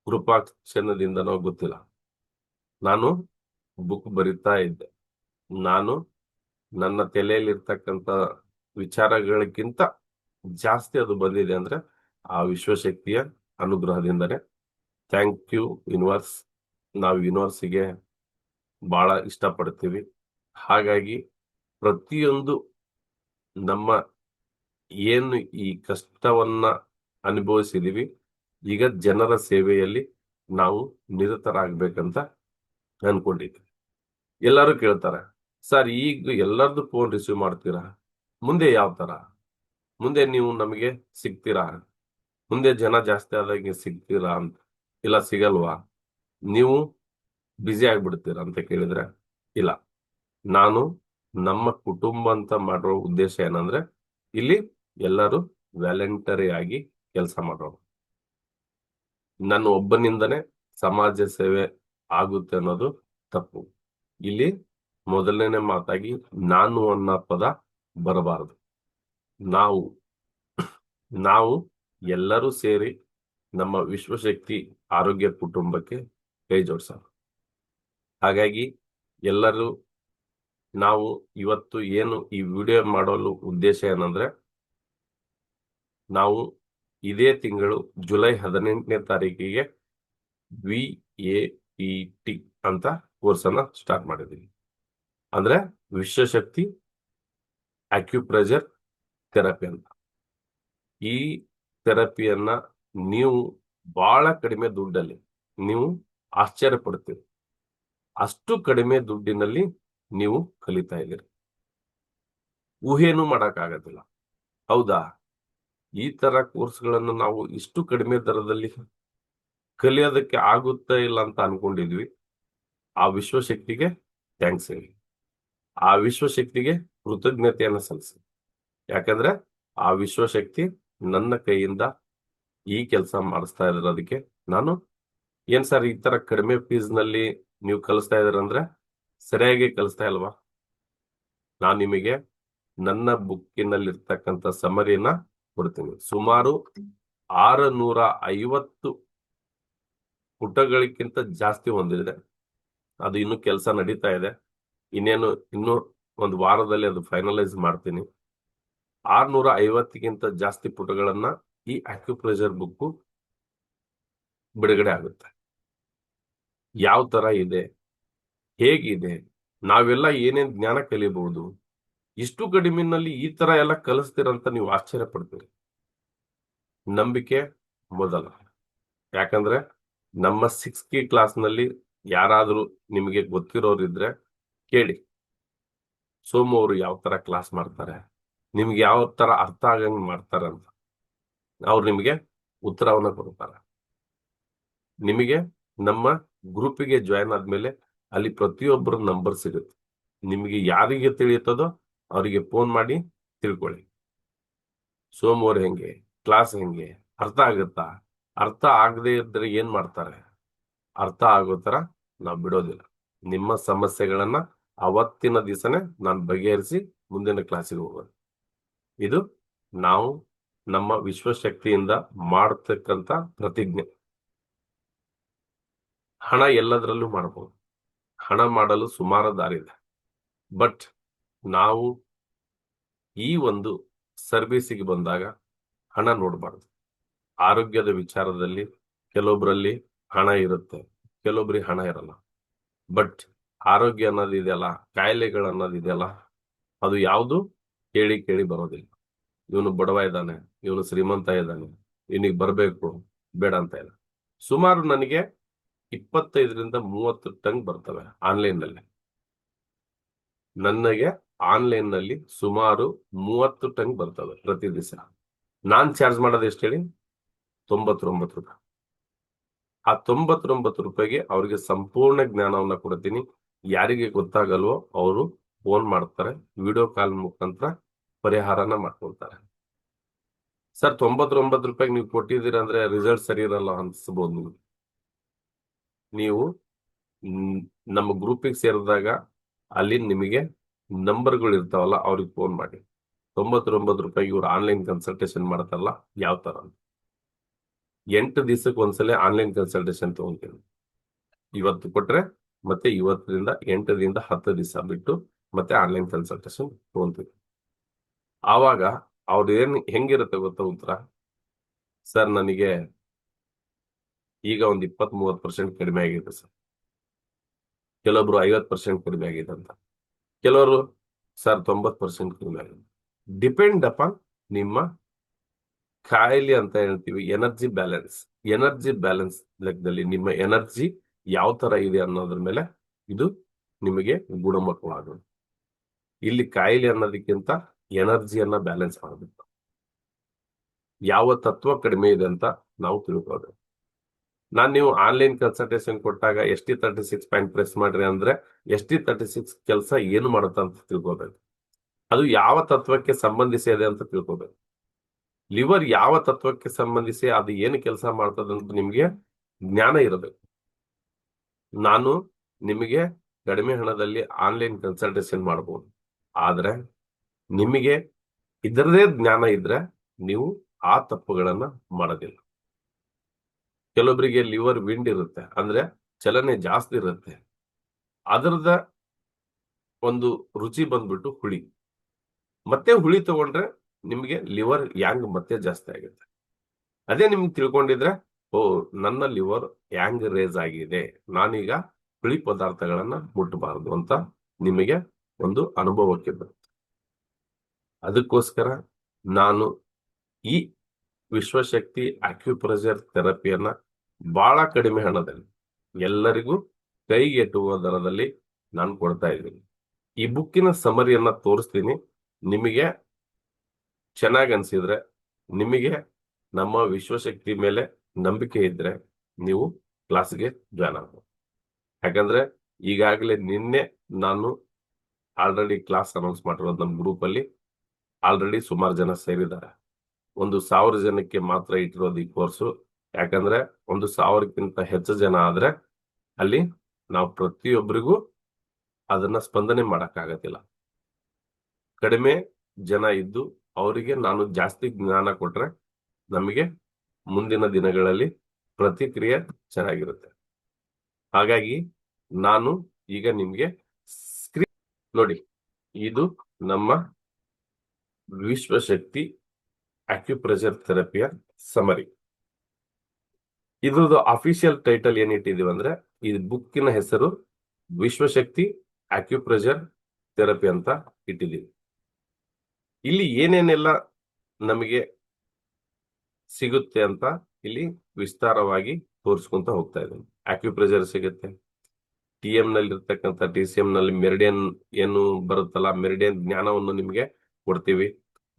ಕೃಪಾಕ್ಷಣದಿಂದನೋ ಗೊತ್ತಿಲ್ಲ, ನಾನು ಬುಕ್ ಬರಿತಾ ಇದ್ದೆ. ನಾನು ನನ್ನ ತಲೆಯಲ್ಲಿರ್ತಕ್ಕಂಥ ವಿಚಾರಗಳಿಗಿಂತ ಜಾಸ್ತಿ ಅದು ಬಂದಿದೆ ಅಂದ್ರೆ ಆ ವಿಶ್ವಶಕ್ತಿಯ ಅನುಗ್ರಹದಿಂದನೇ. Thank you universe. ನಾವು ಯೂನಿವರ್ಸಿಗೆ ಬಹಳ ಇಷ್ಟಪಡ್ತೀವಿ. ಹಾಗಾಗಿ ಪ್ರತಿಯೊಂದು ನಮ್ಮ ಏನು ಈ ಕಷ್ಟವನ್ನ ಅನುಭವಿಸಿದೀವಿ, ಈಗ ಜನರ ಸೇವೆಯಲ್ಲಿ ನಾವು ನಿರತರಾಗಬೇಕಂತ ಅನ್ಕೊಂಡಿದ್ವಿ. ಎಲ್ಲರೂ ಕೇಳ್ತಾರೆ, ಸರ್ ಈಗ ಎಲ್ಲರದು ಫೋನ್ ರಿಸೀವ್ ಮಾಡ್ತೀರಾ, ಮುಂದೆ ಯಾವ ತರ, ಮುಂದೆ ನೀವು ನಮಗೆ ಸಿಗ್ತೀರಾ, ಮುಂದೆ ಜನ ಜಾಸ್ತಿ ಆದಾಗ ಸಿಗ್ತೀರಾ ಅಂತ. ಇಲ್ಲ ಸಿಗಲ್ವಾ, ನೀವು ಬ್ಯುಸಿ ಆಗ್ಬಿಡ್ತೀರಾ ಅಂತ ಕೇಳಿದ್ರೆ, ಇಲ್ಲ, ನಾನು ನಮ್ಮ ಕುಟುಂಬ ಅಂತ ಮಾಡೋ ಉದ್ದೇಶ ಏನಂದ್ರೆ ಇಲ್ಲಿ ಎಲ್ಲರೂ ವ್ಯಾಲಂಟರಿ ಆಗಿ ಕೆಲಸ ಮಾಡೋಣ. ನನ್ನ ಒಬ್ಬನಿಂದನೇ ಸಮಾಜ ಸೇವೆ ಆಗುತ್ತೆ ಅನ್ನೋದು ತಪ್ಪು. ಇಲ್ಲಿ ಮೊದಲನೇ ಮಾತಾಗಿ ನಾನು ಅನ್ನೋ ಪದ ಬರಬಾರದು. ನಾವು ನಾವು ಎಲ್ಲರೂ ಸೇರಿ ನಮ್ಮ ವಿಶ್ವಶಕ್ತಿ ಆರೋಗ್ಯ ಕುಟುಂಬಕ್ಕೆ ಕೈ ಜೋಡಿಸೋಣ. ಹಾಗಾಗಿ ಎಲ್ಲರೂ ನಾವು ಇವತ್ತು ಏನು ಈ ವಿಡಿಯೋ ಮಾಡಲು ಉದ್ದೇಶ ಏನಂದ್ರೆ, ನಾವು ಇದೇ ತಿಂಗಳು ಜುಲೈ 18ನೇ ತಾರೀಕಿಗೆ VAPT ಅಂತ ಕೋರ್ಸ್ ಅನ್ನ ಸ್ಟಾರ್ಟ್ ಮಾಡಿದ್ದೀವಿ. ಅಂದ್ರೆ ವಿಶ್ವಶಕ್ತಿ ಅಕ್ಯುಪ್ರೆಷರ್ ಥೆರಪಿ ಅಂತ. ಈ ಥೆರಪಿಯನ್ನ ನೀವು ಬಹಳ ಕಡಿಮೆ ದುಡ್ಡಲ್ಲಿ, ನೀವು ಆಶ್ಚರ್ಯ ಪಡ್ತೀರಿ, ಅಷ್ಟು ಕಡಿಮೆ ದುಡ್ಡಿನಲ್ಲಿ ನೀವು ಕಲಿತಾ ಇದ್ದೀರಿ. ಊಹೆನೂ ಮಾಡಕ್ಕಾಗತ್ತಿಲ್ಲ, ಹೌದಾ? ಈ ತರ ಕೋರ್ಸ್ಗಳನ್ನು ನಾವು ಇಷ್ಟು ಕಡಿಮೆ ದರದಲ್ಲಿ ಕಲಿಯೋದಕ್ಕೆ ಆಗುತ್ತಾ ಇಲ್ಲ ಅಂತ ಅನ್ಕೊಂಡಿದ್ವಿ. ಆ ವಿಶ್ವಶಕ್ತಿಗೆ ಥ್ಯಾಂಕ್ಸ್ ಹೇಳಿ, ಆ ವಿಶ್ವಶಕ್ತಿಗೆ ಕೃತಜ್ಞತೆಯನ್ನು ಸಲ್ಲಿಸಿ. ಯಾಕಂದ್ರೆ ಆ ವಿಶ್ವಶಕ್ತಿ ನನ್ನ ಕೈಯಿಂದ ಈ ಕೆಲಸ ಮಾಡಿಸ್ತಾ ಇರೋದಕ್ಕೆ ನಾನು ಏನ್ ಸರ್ ಈ ತರ ಕಡಿಮೆ ಫೀಸ್ ನಲ್ಲಿ ನೀವು ಕಲಿಸ್ತಾ ಇದ್ದೀರಂದ್ರೆ ಸರಿಯಾಗಿ ಕಲಿಸ್ತಾ ಇಲ್ವಾ? ನಾನು ನಿಮಗೆ ನನ್ನ ಬುಕ್ಕಿನಲ್ಲಿರ್ತಕ್ಕಂಥ ಸಮರಿಯನ್ನ ಕೊಡ್ತೀನಿ. ಸುಮಾರು 650 ಪುಟಗಳಿಗಿಂತ ಜಾಸ್ತಿ ಹೊಂದಿದೆ. ಅದು ಇನ್ನು ಕೆಲಸ ನಡೀತಾ ಇದೆ. ಇನ್ನೂ ಒಂದು ವಾರದಲ್ಲಿ ಅದು ಫೈನಲೈಸ್ ಮಾಡ್ತೀನಿ. 650ಗಿಂತ ಜಾಸ್ತಿ ಪುಟಗಳನ್ನ ಈ ಅಕ್ಯುಪ್ರೆಷರ್ ಬುಕ್ ಬಿಡುಗಡೆ ಆಗುತ್ತೆ. ಯಾವ ತರ ಇದೆ, ಹೇಗಿದೆ, ನಾವೆಲ್ಲ ಏನೇನ್ ಜ್ಞಾನ ಕಲಿಬಹುದು, ಇಷ್ಟು ಕಡಿಮೆನಲ್ಲಿ ಈ ತರ ಎಲ್ಲ ಕಲಿಸ್ತೀರಂತ ನೀವು ಆಶ್ಚರ್ಯ ಪಡ್ತೀರಿ. ನಂಬಿಕೆ ಮೊದಲ. ಯಾಕಂದ್ರೆ ನಮ್ಮ 6th ಕ್ಲಾಸ್ ನಲ್ಲಿ ಯಾರಾದ್ರೂ ನಿಮಗೆ ಗೊತ್ತಿರೋರಿದ್ರೆ ಕೇಳಿ, ಸೋಮು ಅವರು ಯಾವ ತರ ಕ್ಲಾಸ್ ಮಾಡ್ತಾರೆ, ನಿಮ್ಗೆ ಯಾವ ತರ ಅರ್ಥ ಆಗಂಗ್ ಮಾಡ್ತಾರೆ ಅಂತ ಅವ್ರು ನಿಮಗೆ ಉತ್ತರವನ್ನ ಕೊಡ್ತಾರೆ. ನಿಮಗೆ ನಮ್ಮ ಗ್ರೂಪಿಗೆ ಜಾಯಿನ್ ಆದ್ಮೇಲೆ ಅಲ್ಲಿ ಪ್ರತಿಯೊಬ್ಬರ ನಂಬರ್ ಸಿಗುತ್ತೆ. ನಿಮಗೆ ಯಾರಿಗೆ ತಿಳಿಯುತ್ತದೋ ಅವರಿಗೆ ಫೋನ್ ಮಾಡಿ ತಿಳ್ಕೊಳ್ಳಿ, ಸೋಮವಾರ ಹೆಂಗೆ, ಕ್ಲಾಸ್ ಹೆಂಗೆ, ಅರ್ಥ ಆಗುತ್ತಾ, ಅರ್ಥ ಆಗದೆ ಇದ್ರೆ ಏನ್ ಮಾಡ್ತಾರೆ, ಅರ್ಥ ಆಗೋ ತರ ನಾವು ಬಿಡೋದಿಲ್ಲ. ನಿಮ್ಮ ಸಮಸ್ಯೆಗಳನ್ನ ಅವತ್ತಿನ ದಿವಸನೇ ನಾನು ಬಗೆಹರಿಸಿ ಮುಂದಿನ ಕ್ಲಾಸಿಗೆ ಹೋಗೋದು. ಇದು ನಾವು ನಮ್ಮ ವಿಶ್ವಶಕ್ತಿಯಿಂದ ಮಾಡತಕ್ಕಂತ ಪ್ರತಿಜ್ಞೆ. ಹಣ ಎಲ್ಲದರಲ್ಲೂ ಮಾಡಬಹುದು, ಹಣ ಮಾಡಲು ಸುಮಾರು ದಾರಿ ಇದೆ. ಬಟ್ ನಾವು ಈ ಒಂದು ಸರ್ವಿಸಿಗೆ ಬಂದಾಗ ಹಣ ನೋಡಬಾರ್ದು. ಆರೋಗ್ಯದ ವಿಚಾರದಲ್ಲಿ ಕೆಲವೊಬ್ಬರಲ್ಲಿ ಹಣ ಇರುತ್ತೆ, ಕೆಲವೊಬ್ಬರಿಗೆ ಹಣ ಇರಲ್ಲ. ಬಟ್ ಆರೋಗ್ಯ ಅನ್ನೋದಿದೆಯಲ್ಲ, ಕಾಯಿಲೆಗಳು ಅನ್ನೋದಿದೆಯಲ್ಲ, ಅದು ಯಾವುದು ಕೇಳಿ ಕೇಳಿ ಬರೋದಿಲ್ಲ. ಇವನು ಬಡವ ಇದ್ದಾನೆ, ಇವನು ಶ್ರೀಮಂತ ಇದ್ದಾನೆ, ಇವನಿಗೆ ಬರಬೇಕು ಬೇಡ ಅಂತ ಇಲ್ಲ. ಸುಮಾರು ನನಗೆ 25ರಿಂದ 30 ಟನ್ ಬರ್ತವೆ ಆನ್ಲೈನ್ ನಲ್ಲಿ. ನನಗೆ ಆನ್ಲೈನ್ ನಲ್ಲಿ ಸುಮಾರು 30 ಟನ್ ಬರ್ತವೆ ಪ್ರತಿ ದಿವಸ. ನಾನ್ ಚಾರ್ಜ್ ಮಾಡೋದು ಎಷ್ಟು ಹೇಳಿ? 99 ರೂಪಾಯಿ. ಆ 99 ರೂಪಾಯಿಗೆ ಅವ್ರಿಗೆ ಸಂಪೂರ್ಣ ಜ್ಞಾನವನ್ನ ಕೊಡ್ತೀನಿ. ಯಾರಿಗೆ ಗೊತ್ತಾಗಲ್ವೋ ಅವರು ಫೋನ್ ಮಾಡ್ತಾರೆ, ವಿಡಿಯೋ ಕಾಲ್ ಮುಖಾಂತರ ಪರಿಹಾರನ ಮಾಡ್ಕೊಳ್ತಾರೆ. ಸರ್ 99 ರೂಪಾಯಿಗೆ ನೀವು ಕೊಟ್ಟಿದ್ದೀರಾ ಅಂದ್ರೆ ರಿಸಲ್ಟ್ ಸರಿ ಇರಲ್ಲ ಅನ್ಸ್ಬೋದು ನಿಮ್ಗೆ. ನೀವು ನಮ್ಮ ಗ್ರೂಪಿಗೆ ಸೇರಿದಾಗ ಅಲ್ಲಿ ನಿಮಗೆ ನಂಬರ್ಗಳು ಇರ್ತಾವಲ್ಲ, ಅವ್ರಿಗೆ ಫೋನ್ ಮಾಡಿ. 99 ರೂಪಾಯಿಗೆ ಇವ್ರು ಆನ್ಲೈನ್ ಕನ್ಸಲ್ಟೇಷನ್ ಮಾಡ್ತಾರಲ್ಲ, ಯಾವ ತರ 8 ದಿವಸಕ್ಕೆ ಒಂದ್ಸಲ ಆನ್ಲೈನ್ ಕನ್ಸಲ್ಟೇಷನ್ ತಗೊಂತೀನಿ. ಇವತ್ತು ಕೊಟ್ರೆ ಮತ್ತೆ ಇವತ್ತರಿಂದ 8ರಿಂದ 10 ದಿವಸ ಬಿಟ್ಟು ಮತ್ತೆ ಆನ್ಲೈನ್ ಕನ್ಸಲ್ಟೇಷನ್ ತಗೊಂತೀವಿ. ಆವಾಗ ಅವ್ರು ಹೆಂಗಿರುತ್ತೆ ಗೊತ್ತಾ ಉತ್ತರ? ಸರ್ ನನಗೆ ಈಗ ಒಂದು 20-30% ಕಡಿಮೆ ಆಗಿದೆ ಸರ್, ಕೆಲವೊಬ್ರು 50% ಕಡಿಮೆ ಆಗಿದೆ ಅಂತ, ಕೆಲವರು ಸರ್ 90% ಕಡಿಮೆ ಆಗಿದೆ. ಡಿಪೆಂಡ್ ಅಪಾನ್ ನಿಮ್ಮ ಕಾಯಿಲೆ ಅಂತ ಹೇಳ್ತೀವಿ, ಎನರ್ಜಿ ಬ್ಯಾಲೆನ್ಸ್ ಲೆಕ್ಕದಲ್ಲಿ ನಿಮ್ಮ ಎನರ್ಜಿ ಯಾವ ತರ ಇದೆ ಅನ್ನೋದ್ರ ಮೇಲೆ ಇದು ನಿಮಗೆ ಗುಣಮುಖವಾಗೋದು. ಇಲ್ಲಿ ಕಾಯಿಲೆ ಅನ್ನೋದಕ್ಕಿಂತ ಎನರ್ಜಿಯನ್ನ ಬ್ಯಾಲೆನ್ಸ್ ಮಾಡಬೇಕು. ಯಾವ ತತ್ವ ಕಡಿಮೆ ಇದೆ ಅಂತ ನಾವು ತಿಳ್ಕೋಬೇಕು. ನೀವು ಆನ್ಲೈನ್ ಕನ್ಸಲ್ಟೇಷನ್ ಕೊಟ್ಟಾಗ ST36 ಪಾಯಿಂಟ್ ಪ್ರೆಸ್ ಮಾಡ್ರಿ ಅಂದ್ರೆ ST36 ಕೆಲಸ ಏನು ಮಾಡುತ್ತ ಅಂತ ತಿಳ್ಕೋಬೇಕು. ಅದು ಯಾವ ತತ್ವಕ್ಕೆ ಸಂಬಂಧಿಸಿದೆ ಅಂತ ತಿಳ್ಕೊಬೇಕು. ಲಿವರ್ ಯಾವ ತತ್ವಕ್ಕೆ ಸಂಬಂಧಿಸಿ ಅದು ಏನು ಕೆಲಸ ಮಾಡ್ತದಂತ ನಿಮ್ಗೆ ಜ್ಞಾನ ಇರಬೇಕು. ನಾನು ನಿಮಗೆ ಕಡಿಮೆ ಹಣದಲ್ಲಿ ಆನ್ಲೈನ್ ಕನ್ಸಲ್ಟೇಷನ್ ಮಾಡಬಹುದು, ಆದ್ರೆ ನಿಮಗೆ ಇದರದೇ ಜ್ಞಾನ ಇದ್ರೆ ನೀವು ಆ ತಪ್ಪುಗಳನ್ನ ಮಾಡೋದಿಲ್ಲ. ಕೆಲವೊಬ್ಬರಿಗೆ ಲಿವರ್ ವಿಂಡ್ ಇರುತ್ತೆ, ಅಂದ್ರೆ ಚಲನೆ ಜಾಸ್ತಿ ಇರುತ್ತೆ, ಅದರದ ಒಂದು ರುಚಿ ಬಂದ್ಬಿಟ್ಟು ಹುಳಿ. ಮತ್ತೆ ಹುಳಿ ತಗೊಂಡ್ರೆ ನಿಮಗೆ ಲಿವರ್ ಯಾಂಗ್ ಮತ್ತೆ ಜಾಸ್ತಿ ಆಗುತ್ತೆ. ಅದೇ ನಿಮ್ಗೆ ತಿಳ್ಕೊಂಡಿದ್ರೆ, ಓ ನನ್ನ ಲಿವರ್ ಯಾಂಗ್ ರೇಸ್ ಆಗಿದೆ, ನಾನೀಗ ಹುಳಿ ಪದಾರ್ಥಗಳನ್ನ ಮುಟ್ಟಬಾರದು ಅಂತ ನಿಮಗೆ ಒಂದು ಅನುಭವಕ್ಕೆ ಬರುತ್ತೆ. ಅದಕ್ಕೋಸ್ಕರ ನಾನು ಈ ವಿಶ್ವಶಕ್ತಿ ಅಕ್ಯುಪ್ರೆಷರ್ ಥೆರಪಿಯನ್ನ ಬಹಳ ಕಡಿಮೆ ಹಣದಲ್ಲಿ ಎಲ್ಲರಿಗೂ ಕೈಗೆ ಎಟುವ ದರದಲ್ಲಿ ನಾನು ಕೊಡ್ತಾ ಇದ್ದೀನಿ. ಈ ಬುಕ್ಕಿನ ಸಮರಿಯನ್ನ ತೋರಿಸ್ತೀನಿ. ನಿಮಗೆ ಚೆನ್ನಾಗಿ ಅನ್ಸಿದ್ರೆ, ನಿಮಗೆ ನಮ್ಮ ವಿಶ್ವಶಕ್ತಿ ಮೇಲೆ ನಂಬಿಕೆ ಇದ್ರೆ ನೀವು ಕ್ಲಾಸ್ಗೆ ಜಾಯ್ನ್ ಆಗ್ಬೋದು. ಯಾಕಂದ್ರೆ ಈಗಾಗಲೇ ನಿನ್ನೆ ನಾನು ಆಲ್ರೆಡಿ ಕ್ಲಾಸ್ ಅನೌನ್ಸ್ ಮಾಡಿರೋದು ನಮ್ಮ ಗ್ರೂಪ್ ಅಲ್ಲಿ ಆಲ್ರೆಡಿ ಸುಮಾರು ಜನ ಸೇರಿದ್ದಾರೆ. 1,000 ಜನಕ್ಕೆ ಮಾತ್ರ ಇಟ್ಟಿರೋದು ಈ ಕೋರ್ಸು. ಯಾಕಂದ್ರೆ 1,000ಕ್ಕಿಂತ ಹೆಚ್ಚು ಜನ ಆದ್ರೆ ಅಲ್ಲಿ ನಾವು ಪ್ರತಿಯೊಬ್ಬರಿಗೂ ಅದನ್ನ ಸ್ಪಂದನೆ ಮಾಡಕ್ಕಾಗತ್ತಿಲ್ಲ. ಕಡಿಮೆ ಜನ ಇದ್ದು ಅವರಿಗೆ ನಾನು ಜಾಸ್ತಿ ಜ್ಞಾನ ಕೊಟ್ರೆ ನಮಗೆ ಮುಂದಿನ ದಿನಗಳಲ್ಲಿ ಪ್ರತಿಕ್ರಿಯೆ ಚೆನ್ನಾಗಿರುತ್ತೆ. ಹಾಗಾಗಿ ನಾನು ಈಗ ನಿಮ್ಗೆ ಸ್ಕ್ರೀನ್ ನೋಡಿ, ಇದು ನಮ್ಮ ವಿಶ್ವಶಕ್ತಿ ಅಕ್ಯುಪ್ರೆಷರ್ ಥೆರಪಿಯ ಸಮರಿ. ಇದ್ರದ್ದು ಅಫಿಷಿಯಲ್ ಟೈಟಲ್ ಏನ್ ಇಟ್ಟಿದೀವಿ ಅಂದ್ರೆ, ಈ ಬುಕ್ಕಿನ ಹೆಸರು ವಿಶ್ವಶಕ್ತಿ ಅಕ್ಯುಪ್ರೆಷರ್ ಥೆರಪಿ ಅಂತ ಇಟ್ಟಿದ್ದೀವಿ. ಇಲ್ಲಿ ಏನೇನೆಲ್ಲ ನಮಗೆ ಸಿಗುತ್ತೆ ಅಂತ ಇಲ್ಲಿ ವಿಸ್ತಾರವಾಗಿ ತೋರಿಸ್ಕೊಂತ ಹೋಗ್ತಾ ಇದ್ದೀನಿ. ಅಕ್ಯುಪ್ರೆಷರ್ ಸಿಗುತ್ತೆ, TM ನಲ್ಲಿ ಇರ್ತಕ್ಕಂಥ TCM ನಲ್ಲಿ ಮೆರಿಡಿಯನ್ ಏನು ಬರುತ್ತಲ್ಲ, ಮೆರಿಡಿಯನ್ ಜ್ಞಾನವನ್ನು ನಿಮಗೆ ಕೊಡ್ತೀವಿ.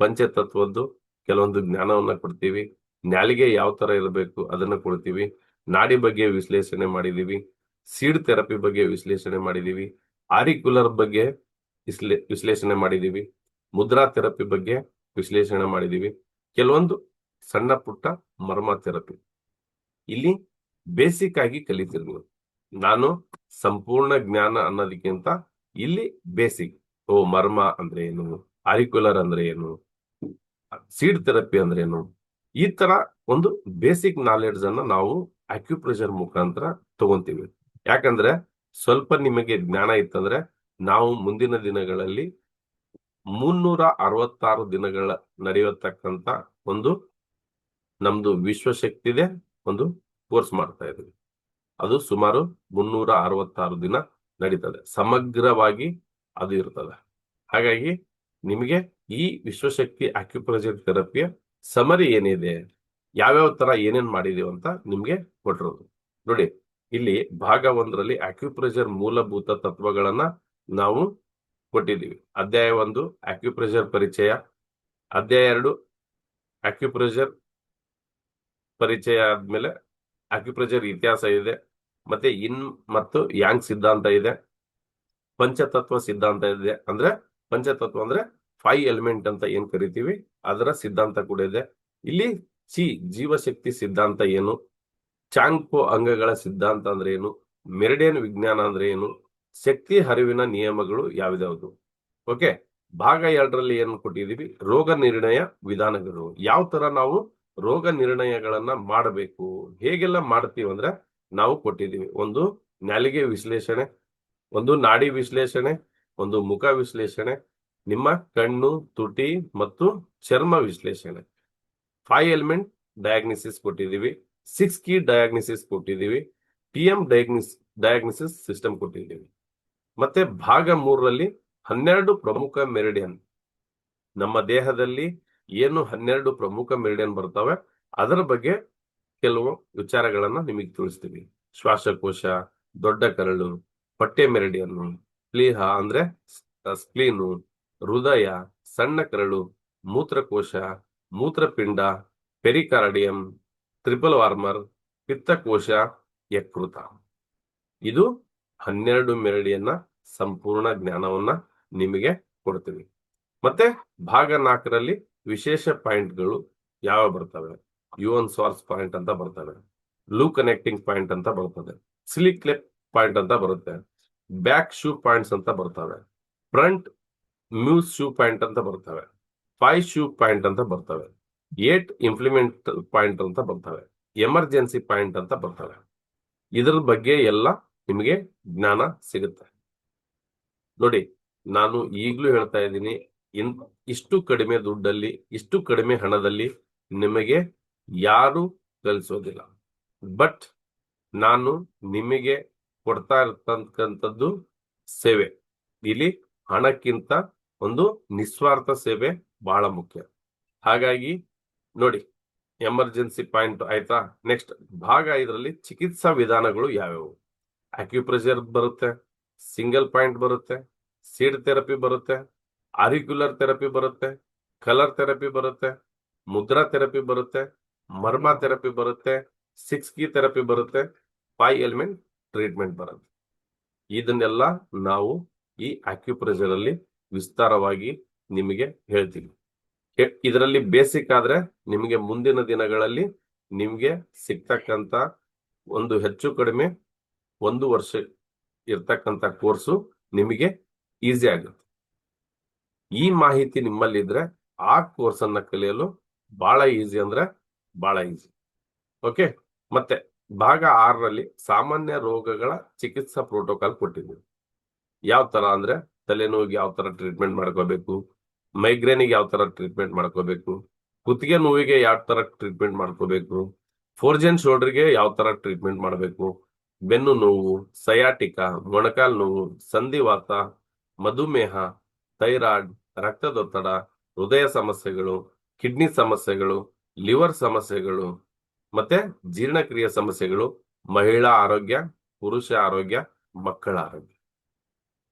ಪಂಚತತ್ವದ್ದು ಕೆಲವೊಂದು ಜ್ಞಾನವನ್ನ ಕೊಡ್ತೀವಿ. ನಾಲಿಗೆ ಯಾವ ತರ ಇರಬೇಕು ಅದನ್ನ ಕೊಡ್ತೀವಿ. ನಾಡಿ ಬಗ್ಗೆ ವಿಶ್ಲೇಷಣೆ ಮಾಡಿದೀವಿ. ಸೀಡ್ ಥೆರಪಿ ಬಗ್ಗೆ ವಿಶ್ಲೇಷಣೆ ಮಾಡಿದೀವಿ. ಆರಿಕ್ಯುಲರ್ ಬಗ್ಗೆ ವಿಶ್ಲೇಷಣೆ ಮಾಡಿದೀವಿ. ಮುದ್ರಾ ಥೆರಪಿ ಬಗ್ಗೆ ವಿಶ್ಲೇಷಣೆ ಮಾಡಿದೀವಿ. ಕೆಲವೊಂದು ಸಣ್ಣ ಪುಟ್ಟ ಮರ್ಮ ಥೆರಪಿ ಇಲ್ಲಿ ಬೇಸಿಕ್ ಆಗಿ ಕಲಿತೀರಿ ನೀವು. ನಾನು ಸಂಪೂರ್ಣ ಜ್ಞಾನ ಅನ್ನೋದಕ್ಕಿಂತ ಇಲ್ಲಿ ಬೇಸಿಕ್, ಮರ್ಮ ಅಂದ್ರೆ ಏನು, ಆರಿಕ್ಯುಲರ್ ಅಂದ್ರೆ ಏನು, ಸೀಡ್ ಥೆರಪಿ ಅಂದ್ರೆ ಏನು, ಈ ತರ ಒಂದು ಬೇಸಿಕ್ ನಾಲೆಡ್ಜ್ ಅನ್ನ ನಾವು ಅಕ್ಯುಪ್ರೆಷರ್ ಮುಖಾಂತರ ತಗೊಂತೀವಿ. ಯಾಕಂದ್ರೆ ಸ್ವಲ್ಪ ನಿಮಗೆ ಜ್ಞಾನ ಇತ್ತಂದ್ರೆ ನಾವು ಮುಂದಿನ ದಿನಗಳಲ್ಲಿ 366 ದಿನಗಳ ನಡೆಯತಕ್ಕಂತ ಒಂದು ನಮ್ದು ವಿಶ್ವಶಕ್ತಿದೆ ಒಂದು ಕೋರ್ಸ್ ಮಾಡ್ತಾ ಇದ್ವಿ. ಅದು ಸುಮಾರು 366 ದಿನ ನಡೀತದೆ, ಸಮಗ್ರವಾಗಿ ಅದು ಇರ್ತದೆ. ಹಾಗಾಗಿ ನಿಮಗೆ ಈ ವಿಶ್ವಶಕ್ತಿ ಅಕ್ಯುಪ್ರೆಷರ್ ಥೆರಪಿಯ ಸಮರಿ ಏನಿದೆ, ಯಾವ್ಯಾವ ತರ ಏನೇನ್ ಮಾಡಿದೀವಿ ಅಂತ ನಿಮ್ಗೆ ಕೊಟ್ಟಿರೋದು ನೋಡಿ. ಇಲ್ಲಿ ಭಾಗ 1ರಲ್ಲಿ ಅಕ್ಯುಪ್ರೆಷರ್ ಮೂಲಭೂತ ತತ್ವಗಳನ್ನ ನಾವು ಕೊಟ್ಟಿದ್ದೀವಿ. ಅಧ್ಯಾಯ 1 ಅಕ್ಯುಪ್ರೆಷರ್ ಪರಿಚಯ, ಅಧ್ಯಾಯ 2 ಅಕ್ಯುಪ್ರೆಷರ್ ಪರಿಚಯ ಆದ್ಮೇಲೆ ಅಕ್ಯುಪ್ರೆಷರ್ ಇತಿಹಾಸ ಇದೆ, ಮತ್ತೆ ಇನ್ ಮತ್ತು ಯಾಂಗ್ ಸಿದ್ಧಾಂತ ಇದೆ, ಪಂಚತತ್ವ ಸಿದ್ಧಾಂತ ಇದೆ. ಅಂದ್ರೆ ಪಂಚತತ್ವ ಅಂದ್ರೆ 5 ಎಲಿಮೆಂಟ್ ಅಂತ ಏನ್ ಕರಿತೀವಿ ಅದರ ಸಿದ್ಧಾಂತ ಕೂಡ ಇದೆ. ಇಲ್ಲಿ ಜೀವಶಕ್ತಿ ಸಿದ್ಧಾಂತ ಏನು, ಚಾಂಗ್ಪೋ ಅಂಗಗಳ ಸಿದ್ಧಾಂತ ಅಂದ್ರೆ ಏನು, ಮೆರಿಡಿಯನ್ ವಿಜ್ಞಾನ ಅಂದ್ರೆ ಏನು, ಶಕ್ತಿ ಹರಿವಿನ ನಿಯಮಗಳು ಯಾವ್ಯಾವುದು. ಓಕೆ, ಭಾಗ 2ರಲ್ಲಿ ಏನು ಕೊಟ್ಟಿದೀವಿ, ರೋಗ ನಿರ್ಣಯ ವಿಧಾನಗಳು, ಯಾವ ತರ ನಾವು ರೋಗ ನಿರ್ಣಯಗಳನ್ನ ಮಾಡಬೇಕು, ಹೇಗೆಲ್ಲ ಮಾಡ್ತೀವಿ ಅಂದ್ರೆ ನಾವು ಕೊಟ್ಟಿದ್ದೀವಿ. ಒಂದು ನಾಲಿಗೆ ವಿಶ್ಲೇಷಣೆ, ಒಂದು ನಾಡಿ ವಿಶ್ಲೇಷಣೆ, ಒಂದು ಮುಖ ವಿಶ್ಲೇಷಣೆ, ನಿಮ್ಮ ಕಣ್ಣು, ತುಟಿ ಮತ್ತು ಚರ್ಮ ವಿಶ್ಲೇಷಣೆ, 5 ಎಲಿಮೆಂಟ್ ಡಯಾಗ್ನಿಸಿಸ್ ಕೊಟ್ಟಿದ್ದೀವಿ, 6 ಕೀ ಡಯಾಗ್ನಿಸಿಸ್ ಕೊಟ್ಟಿದ್ದೀವಿ, TM ಡಯಾಗ್ನಿಸಿಸ್ ಸಿಸ್ಟಮ್ ಕೊಟ್ಟಿದ್ದೀವಿ. ಮತ್ತೆ ಭಾಗ 3ರಲ್ಲಿ 12 ಪ್ರಮುಖ ಮೆರಿಡಿಯನ್, ನಮ್ಮ ದೇಹದಲ್ಲಿ ಏನು 12 ಪ್ರಮುಖ ಮೆರಿಡಿಯನ್ ಬರ್ತವೆ ಅದರ ಬಗ್ಗೆ ಕೆಲವು ವಿಚಾರಗಳನ್ನ ನಿಮಗೆ ತಿಳಿಸ್ತೀವಿ. ಶ್ವಾಸಕೋಶ, ದೊಡ್ಡ ಕರಳು, ಹೊಟ್ಟೆ ಮೆರಿಡಿಯನ್ನು, ಪ್ಲೀಹ ಅಂದ್ರೆ ಸ್ಪ್ಲೀನು, ಹೃದಯ, ಸಣ್ಣ ಕರಳು, ಮೂತ್ರಕೋಶ, ಮೂತ್ರಪಿಂಡ, ಪೆರಿಕಾರ್ಡಿಯಂ, ಟ್ರಿಪಲ್ ವಾರ್ಮರ್, ಪಿತ್ತಕೋಶ, ಯಕೃತ. ಇದು 12 ಮೆರಿಡಿಯನ್ನ ಸಂಪೂರ್ಣ ಜ್ಞಾನವನ್ನ ನಿಮಗೆ ಕೊಡ್ತೀವಿ. ಮತ್ತೆ ಭಾಗ 4ರಲ್ಲಿ ವಿಶೇಷ ಪಾಯಿಂಟ್ಗಳು ಯಾವ ಬರ್ತವೆ? ಯುವನ್ ಸಾರ್ಸ್ ಪಾಯಿಂಟ್ ಅಂತ ಬರ್ತವೆ, ಲೂ ಕನೆಕ್ಟಿಂಗ್ ಪಾಯಿಂಟ್ ಅಂತ ಬರ್ತದೆ, ಸ್ಲಿಕ್ ಕ್ಲಿಪ್ ಪಾಯಿಂಟ್ ಅಂತ ಬರುತ್ತೆ, ಬ್ಯಾಕ್ ಶೂ ಪಾಯಿಂಟ್ಸ್ ಅಂತ ಬರ್ತವೆ, ಫ್ರಂಟ್ ಮ್ಯೂಸ್ ಶೂ ಪಾಯಿಂಟ್ ಅಂತ ಬರ್ತವೆ, 5 ಶೂ ಪಾಯಿಂಟ್ ಅಂತ ಬರ್ತವೆ, 8 ಇಂಪ್ಲಿಮೆಂಟಲ್ ಪಾಯಿಂಟ್ ಅಂತ ಬರ್ತವೆ, ಎಮರ್ಜೆನ್ಸಿ ಪಾಯಿಂಟ್ ಅಂತ ಬರ್ತವೆ. ಇದ್ರ ಬಗ್ಗೆ ಎಲ್ಲ ನಿಮಗೆ ಜ್ಞಾನ ಸಿಗುತ್ತೆ. ನೋಡಿ, ನಾನು ಈಗಲೂ ಹೇಳ್ತಾ ಇದ್ದೀನಿ, ಇಷ್ಟು ಕಡಿಮೆ ದುಡ್ಡಲ್ಲಿ, ಇಷ್ಟು ಕಡಿಮೆ ಹಣದಲ್ಲಿ ನಿಮಗೆ ಯಾರು ಕಲಿಸೋದಿಲ್ಲ. ಬಟ್ ನಾನು ನಿಮಗೆ ಕೊಡ್ತಾ ಇರ್ತಕ್ಕಂಥದ್ದು ಸೇವೆ. ಇಲ್ಲಿ ಹಣಕ್ಕಿಂತ ಒಂದು ನಿಸ್ವಾರ್ಥ ಸೇವೆ ಬಹಳ ಮುಖ್ಯ. ಹಾಗಾಗಿ ನೋಡಿ, ಎಮರ್ಜೆನ್ಸಿ ಪಾಯಿಂಟ್ ಆಯ್ತಾ. ನೆಕ್ಸ್ಟ್ ಭಾಗ 5ರಲ್ಲಿ ಚಿಕಿತ್ಸಾ ವಿಧಾನಗಳು ಯಾವ್ಯಾವು? ಅಕ್ಯುಪ್ರೆಷರ್ ಬರುತ್ತೆ, ಸಿಂಗಲ್ ಪಾಯಿಂಟ್ ಬರುತ್ತೆ, ಸೀಡ್ ಥೆರಪಿ ಬರುತ್ತೆ, ಆರಿಕ್ಯುಲರ್ ಥೆರಪಿ ಬರುತ್ತೆ, ಕಲರ್ ಥೆರಪಿ ಬರುತ್ತೆ, ಮುದ್ರಾ ಥೆರಪಿ ಬರುತ್ತೆ, ಮರ್ಮ ಥೆರಪಿ ಬರುತ್ತೆ, 6 ಕೀ ಥೆರಪಿ ಬರುತ್ತೆ, 5 ಎಲಿಮೆಂಟ್ ಟ್ರೀಟ್ಮೆಂಟ್ ಬರುತ್ತೆ. ಇದನ್ನೆಲ್ಲ ನಾವು ಈ ಅಕ್ಯುಪ್ರೆಷರ್ ಅಲ್ಲಿ ವಿಸ್ತಾರವಾಗಿ ನಿಮಗೆ ಹೇಳ್ತೀವಿ. ಇದರಲ್ಲಿ ಬೇಸಿಕ್ ಆದ್ರೆ ನಿಮಗೆ ಮುಂದಿನ ದಿನಗಳಲ್ಲಿ ನಿಮಗೆ ಸಿಗ್ತಕ್ಕಂತ ಒಂದು ಹೆಚ್ಚು ಕಡಿಮೆ 1 ವರ್ಷ ಇರ್ತಕ್ಕಂತ ಕೋರ್ಸು ನಿಮಗೆ ಈಸಿ ಆಗುತ್ತೆ. ಈ ಮಾಹಿತಿ ನಿಮ್ಮಲ್ಲಿದ್ರೆ ಆ ಕೋರ್ಸ್ ಅನ್ನ ಕಲಿಯಲು ಬಹಳ ಈಸಿ ಅಂದ್ರೆ ಬಹಳ ಈಸಿ. ಓಕೆ. ಮತ್ತೆ ಭಾಗ 6ರಲ್ಲಿ ಸಾಮಾನ್ಯ ರೋಗಗಳ ಚಿಕಿತ್ಸಾ ಪ್ರೋಟೋಕಾಲ್ ಕೊಟ್ಟಿದ್ದೀವಿ. ಯಾವ ತರ ಅಂದ್ರೆ ತಲೆನೋವಿಗೆ ಯಾವ ತರ ಟ್ರೀಟ್ಮೆಂಟ್ ಮಾಡ್ಕೋಬೇಕು, ಮೈಗ್ರೇನಿಗೆ ಯಾವ ತರ ಟ್ರೀಟ್ಮೆಂಟ್ ಮಾಡ್ಕೋಬೇಕು, ಕುತ್ತಿಗೆ ನೋವಿಗೆ ಯಾವ ತರ ಟ್ರೀಟ್ಮೆಂಟ್ ಮಾಡ್ಕೋಬೇಕು, ಫೋರ್ಜನ್ ಶೋಲ್ಡರ್ಗೆ ಯಾವ ತರ ಟ್ರೀಟ್ಮೆಂಟ್ ಮಾಡಬೇಕು, ಬೆನ್ನು ನೋವು, ಸಯಾಟಿಕಾ, ಮೊಣಕಾಲ್ ನೋವು, ಸಂಧಿವಾತ, ಮಧುಮೇಹ, ಥೈರಾಯ್ಡ್, ರಕ್ತದೊತ್ತಡ, ಹೃದಯ ಸಮಸ್ಯೆಗಳು, ಕಿಡ್ನಿ ಸಮಸ್ಯೆಗಳು, ಲಿವರ್ ಸಮಸ್ಯೆಗಳು, ಮತ್ತೆ ಜೀರ್ಣಕ್ರಿಯೆ ಸಮಸ್ಯೆಗಳು, ಮಹಿಳಾ ಆರೋಗ್ಯ, ಪುರುಷ ಆರೋಗ್ಯ, ಮಕ್ಕಳ ಆರೋಗ್ಯ.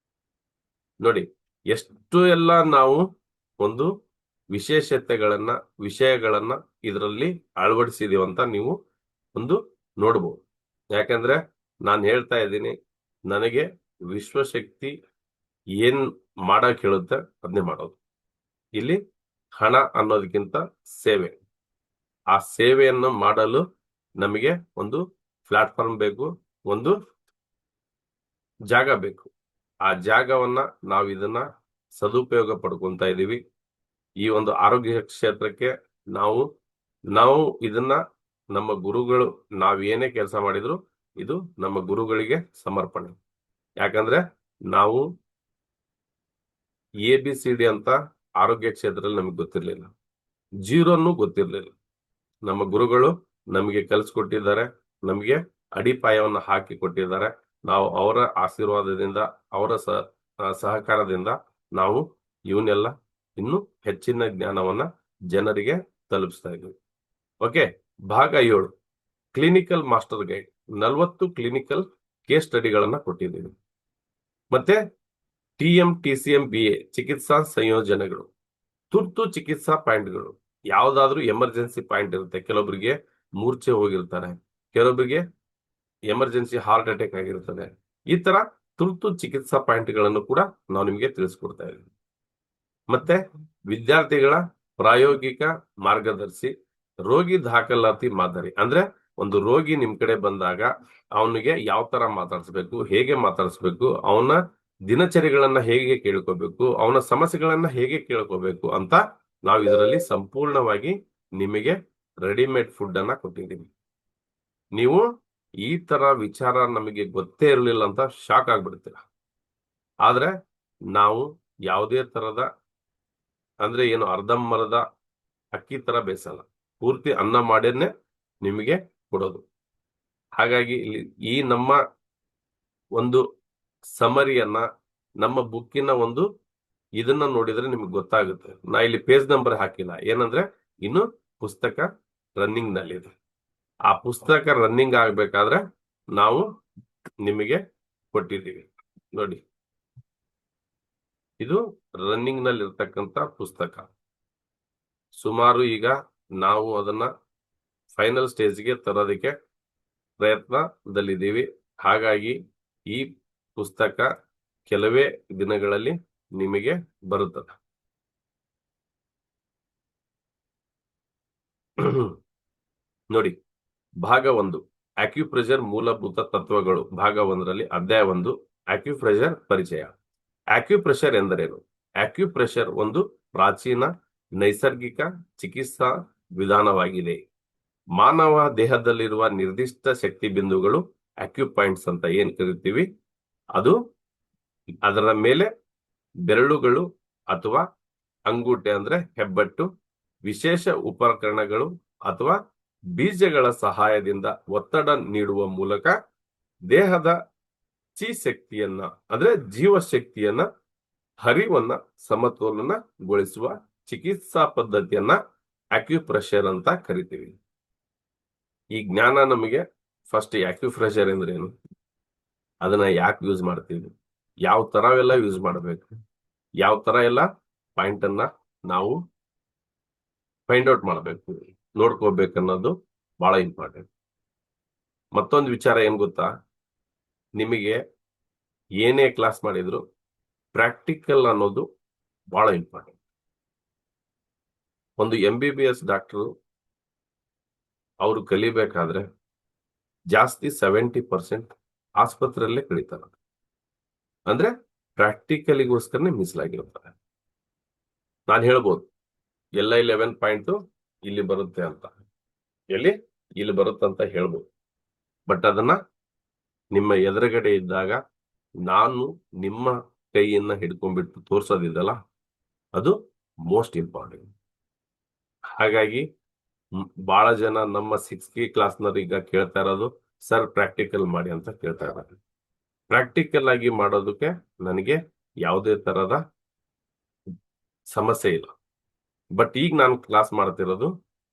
ನೋಡಿ, ಎಷ್ಟು ಎಲ್ಲ ನಾವು ಒಂದು ವಿಶೇಷತೆಗಳನ್ನ, ವಿಷಯಗಳನ್ನ ಇದರಲ್ಲಿ ಅಳವಡಿಸಿದೀವಂತ ನೀವು ಒಂದು ನೋಡ್ಬೋದು. ಯಾಕಂದ್ರೆ ನಾನು ಹೇಳ್ತಾ ಇದ್ದೀನಿ, ನನಗೆ ವಿಶ್ವಶಕ್ತಿ ಏನ್ ಮಾಡಕ್ ಹೇಳುತ್ತೆ ಅದನ್ನೇ ಮಾಡೋದು. ಇಲ್ಲಿ ಹಣ ಅನ್ನೋದಕ್ಕಿಂತ ಸೇವೆ. ಆ ಸೇವೆಯನ್ನು ಮಾಡಲು ನಮಗೆ ಒಂದು ಪ್ಲಾಟ್ಫಾರ್ಮ್ ಬೇಕು, ಒಂದು ಜಾಗ ಬೇಕು. ಆ ಜಾಗವನ್ನ ನಾವು ಇದನ್ನ ಸದುಪಯೋಗ ಪಡ್ಕೊಂತ ಇದೀವಿ. ಈ ಒಂದು ಆರೋಗ್ಯ ಕ್ಷೇತ್ರಕ್ಕೆ ನಾವು ಇದನ್ನ ನಮ್ಮ ಗುರುಗಳು, ನಾವೇನೇ ಕೆಲಸ ಮಾಡಿದ್ರು ಇದು ನಮ್ಮ ಗುರುಗಳಿಗೆ ಸಮರ್ಪಣೆ. ಯಾಕಂದ್ರೆ ನಾವು ABCD ಅಂತ ಆರೋಗ್ಯ ಕ್ಷೇತ್ರದಲ್ಲಿ ನಮಗೆ ಗೊತ್ತಿರ್ಲಿಲ್ಲ, ಜೀರೋನು ಗೊತ್ತಿರ್ಲಿಲ್ಲ. ನಮ್ಮ ಗುರುಗಳು ನಮಗೆ ಕಲಿಸ್ಕೊಟ್ಟಿದ್ದಾರೆ, ನಮಗೆ ಅಡಿಪಾಯವನ್ನು ಹಾಕಿ ಕೊಟ್ಟಿದ್ದಾರೆ. ನಾವು ಅವರ ಆಶೀರ್ವಾದದಿಂದ, ಅವರ ಸಹಕಾರದಿಂದ ನಾವು ಇವನ್ನೆಲ್ಲ ಇನ್ನು ಹೆಚ್ಚಿನ ಜ್ಞಾನವನ್ನ ಜನರಿಗೆ ತಲುಪಿಸ್ತಾ ಇದ್ದೀವಿ. ಓಕೆ. ಭಾಗ 7 clinical master guide, 40 clinical case ಸ್ಟಡಿಗಳನ್ನ ಕೊಟ್ಟಿದ್ದೀವಿ. ಮತ್ತೆ TM BA ಚಿಕಿತ್ಸಾ ಸಂಯೋಜನೆಗಳು, ತುರ್ತು ಚಿಕಿತ್ಸಾ ಪಾಯಿಂಟ್ಗಳು. ಯಾವ್ದಾದ್ರು ಎಮರ್ಜೆನ್ಸಿ ಪಾಯಿಂಟ್ ಇರುತ್ತೆ. ಕೆಲವೊಬ್ಬರಿಗೆ ಮೂರ್ಛೆ ಹೋಗಿರ್ತಾರೆ, ಕೆಲವೊಬ್ಬರಿಗೆ ಎಮರ್ಜೆನ್ಸಿ ಹಾರ್ಟ್ ಅಟ್ಯಾಕ್ ಆಗಿರ್ತದೆ. ಈ ತರ ತುರ್ತು ಚಿಕಿತ್ಸಾ ಪಾಯಿಂಟ್ಗಳನ್ನು ಕೂಡ ನಾವು ನಿಮಗೆ ತಿಳಿಸ್ಕೊಡ್ತಾ ಇದ್ದೀವಿ. ಮತ್ತೆ ವಿದ್ಯಾರ್ಥಿಗಳ ಪ್ರಾಯೋಗಿಕ ಮಾರ್ಗದರ್ಶಿ, ರೋಗಿ ದಾಖಲಾತಿ ಮಾದರಿ. ಅಂದ್ರೆ ಒಂದು ರೋಗಿ ನಿಮ್ ಕಡೆ ಬಂದಾಗ ಅವನಿಗೆ ಯಾವ ತರ ಮಾತಾಡಿಸ್ಬೇಕು, ಹೇಗೆ ಮಾತಾಡಿಸ್ಬೇಕು, ಅವನ ದಿನಚರಿಗಳನ್ನ ಹೇಗೆ ಕೇಳ್ಕೋಬೇಕು, ಅವನ ಸಮಸ್ಯೆಗಳನ್ನ ಹೇಗೆ ಕೇಳ್ಕೋಬೇಕು ಅಂತ ನಾವು ಇದರಲ್ಲಿ ಸಂಪೂರ್ಣವಾಗಿ ನಿಮಗೆ ರೆಡಿಮೇಡ್ ಫುಡ್ ಅನ್ನ ಕೊಟ್ಟಿದ್ದೀವಿ. ನೀವು ಈ ತರ ವಿಚಾರ ನಮಗೆ ಗೊತ್ತೇ ಇರಲಿಲ್ಲ ಅಂತ ಶಾಕ್ ಆಗ್ಬಿಡ್ತೀರ. ಆದ್ರೆ ನಾವು ಯಾವುದೇ ತರದ, ಅಂದ್ರೆ ಏನು ಅರ್ಧಂಬರ್ಧ ಅಕ್ಕಿ ತರ ಬೇಸಲ್ಲ, ಪೂರ್ತಿ ಅನ್ನ ಮಾಡೇನೆ ನಿಮಗೆ ಕೊಡೋದು. ಹಾಗಾಗಿ ಈ ನಮ್ಮ ಒಂದು ಸಮರಿಯನ್ನ, ನಮ್ಮ ಬುಕ್ಕಿನ ಒಂದು ಇದನ್ನ ನೋಡಿದ್ರೆ ನಿಮ್ಗೆ ಗೊತ್ತಾಗುತ್ತೆ. ನಾ ಇಲ್ಲಿ ಪೇಜ್ ನಂಬರ್ ಹಾಕಿಲ್ಲ, ಏನಂದ್ರೆ ಇನ್ನು ಪುಸ್ತಕ ರನ್ನಿಂಗ್ ನಲ್ಲಿದೆ. ಆ ಪುಸ್ತಕ ರನ್ನಿಂಗ್ ಆಗ್ಬೇಕಾದ್ರೆ ನಾವು ನಿಮಗೆ ಕೊಟ್ಟಿದ್ದೀವಿ. ನೋಡಿ, ಇದು ರನ್ನಿಂಗ್ ನಲ್ಲಿ ಇರ್ತಕ್ಕಂತ ಪುಸ್ತಕ. ಸುಮಾರು ಈಗ ನಾವು ಅದನ್ನ ಫೈನಲ್ ಸ್ಟೇಜ್ಗೆ ತರೋದಕ್ಕೆ ಪ್ರಯತ್ನದಲ್ಲಿದ್ದೀವಿ. ಹಾಗಾಗಿ ಈ ಪುಸ್ತಕ ಕೆಲವೇ ದಿನಗಳಲ್ಲಿ ನಿಮಗೆ ಬರುತ್ತದೆ. ನೋಡಿ, ಭಾಗ 1 ಆಕ್ಯುಪ್ರೆಷರ್ ಮೂಲಭೂತ ತತ್ವಗಳು. ಭಾಗ 1ರಲ್ಲಿ ಅಧ್ಯಾಯ 1 ಆಕ್ಯುಪ್ರೆಷರ್ ಪರಿಚಯ. ಆಕ್ಯುಪ್ರೆಷರ್ ಎಂದರೇನು? ಆಕ್ಯುಪ್ರೆಷರ್ ಒಂದು ಪ್ರಾಚೀನ ನೈಸರ್ಗಿಕ ಚಿಕಿತ್ಸಾ ವಿಧಾನವಾಗಿದೆ. ಮಾನವ ದೇಹದಲ್ಲಿರುವ ನಿರ್ದಿಷ್ಟ ಶಕ್ತಿ ಬಿಂದುಗಳು ಆಕ್ಯುಪಾಯಿಂಟ್ಸ್ ಅಂತ ಏನ್ ಕರಿತೀವಿ, ಅದು ಅದರ ಮೇಲೆ ಬೆರಳುಗಳು ಅಥವಾ ಅಂಗೂಟೆ ಅಂದ್ರೆ ಹೆಬ್ಬಟ್ಟು, ವಿಶೇಷ ಉಪಕರಣಗಳು ಅಥವಾ ಬೀಜಗಳ ಸಹಾಯದಿಂದ ಒತ್ತಡ ನೀಡುವ ಮೂಲಕ ದೇಹದ ಚಿ ಶಕ್ತಿಯನ್ನ ಅಂದ್ರೆ ಜೀವಶಕ್ತಿಯನ್ನ ಹರಿವನ್ನ ಸಮತೋಲನಗೊಳಿಸುವ ಚಿಕಿತ್ಸಾ ಪದ್ಧತಿಯನ್ನ ಆಕ್ಯುಪ್ರೆಷರ್ ಅಂತ ಕರಿತೀವಿ. ಈ ಜ್ಞಾನ ನಮಗೆ ಫಸ್ಟ್ ಆಕ್ಯುಪ್ರೆಷರ್ ಅಂದ್ರೆ ಏನು, ಅದನ್ನ ಯಾಕೆ ಯೂಸ್ ಮಾಡ್ತೀವಿ, ಯಾವ ತರ ಎಲ್ಲ ಯೂಸ್ ಮಾಡಬೇಕು, ಯಾವ ತರ ಎಲ್ಲ ಪಾಯಿಂಟ್ ಅನ್ನ ನಾವು ಫೈಂಡ್ ಔಟ್ ಮಾಡಬೇಕು, ನೋಡ್ಕೋಬೇಕನ್ನೋದು ಬಹಳ ಇಂಪಾರ್ಟೆಂಟ್. ಮತ್ತೊಂದು ವಿಚಾರ ಏನ್ ಗೊತ್ತಾ, ನಿಮಗೆ ಏನೇ ಕ್ಲಾಸ್ ಮಾಡಿದ್ರು ಪ್ರಾಕ್ಟಿಕಲ್ ಅನ್ನೋದು ಬಹಳ ಇಂಪಾರ್ಟೆಂಟ್. ಒಂದು MBBS ಡಾಕ್ಟರ್ ಅವರು ಕಲಿಬೇಕಾದ್ರೆ ಜಾಸ್ತಿ 70% ಆಸ್ಪತ್ರೆಯಲ್ಲೇ ಕಳೀತಾರ. ಅಂದ್ರೆ ಪ್ರಾಕ್ಟಿಕಲಿಗೋಸ್ಕರನೇ ಮೀಸಲಾಗಿರುತ್ತಾರೆ. ನಾನು ಹೇಳ್ಬೋದು ಎಲ್ಲ 11 ಪಾಯಿಂಟ್ ಇಲ್ಲಿ ಬರುತ್ತೆ ಅಂತ, ಇಲ್ಲಿ ಬರುತ್ತಂತ ಹೇಳ್ಬೋದು. ಬಟ್ ಅದನ್ನ ನಿಮ್ಮ ಎದುರುಗಡೆ ಇದ್ದಾಗ ನಾನು ನಿಮ್ಮ ಕೈಯನ್ನ ಹಿಡ್ಕೊಂಡ್ಬಿಟ್ಟು ತೋರ್ಸೋದಿದಲ್ಲ, ಅದು ಮೋಸ್ಟ್ ಇಂಪಾರ್ಟೆಂಟ್. ಹಾಗಾಗಿ ಬಹಳ ಜನ ನಮ್ಮ 6th ಕ್ಲಾಸ್ನವ್ರು ಈಗ ಕೇಳ್ತಾ ಇರೋದು, ಸರ್ ಪ್ರಾಕ್ಟಿಕಲ್ ಮಾಡಿ ಅಂತ ಕೇಳ್ತಾ ಇದ್ದಾರೆ. ಪ್ರಾಕ್ಟಿಕಲ್ ಆಗಿ ಮಾಡೋದಕ್ಕೆ ನನಗೆ ಯಾವುದೇ ತರದ ಸಮಸ್ಯೆ ಇಲ್ಲ. ಬಟ್ ಈಗ ನಾನು ಕ್ಲಾಸ್ ಮಾಡ್ತಿರೋದು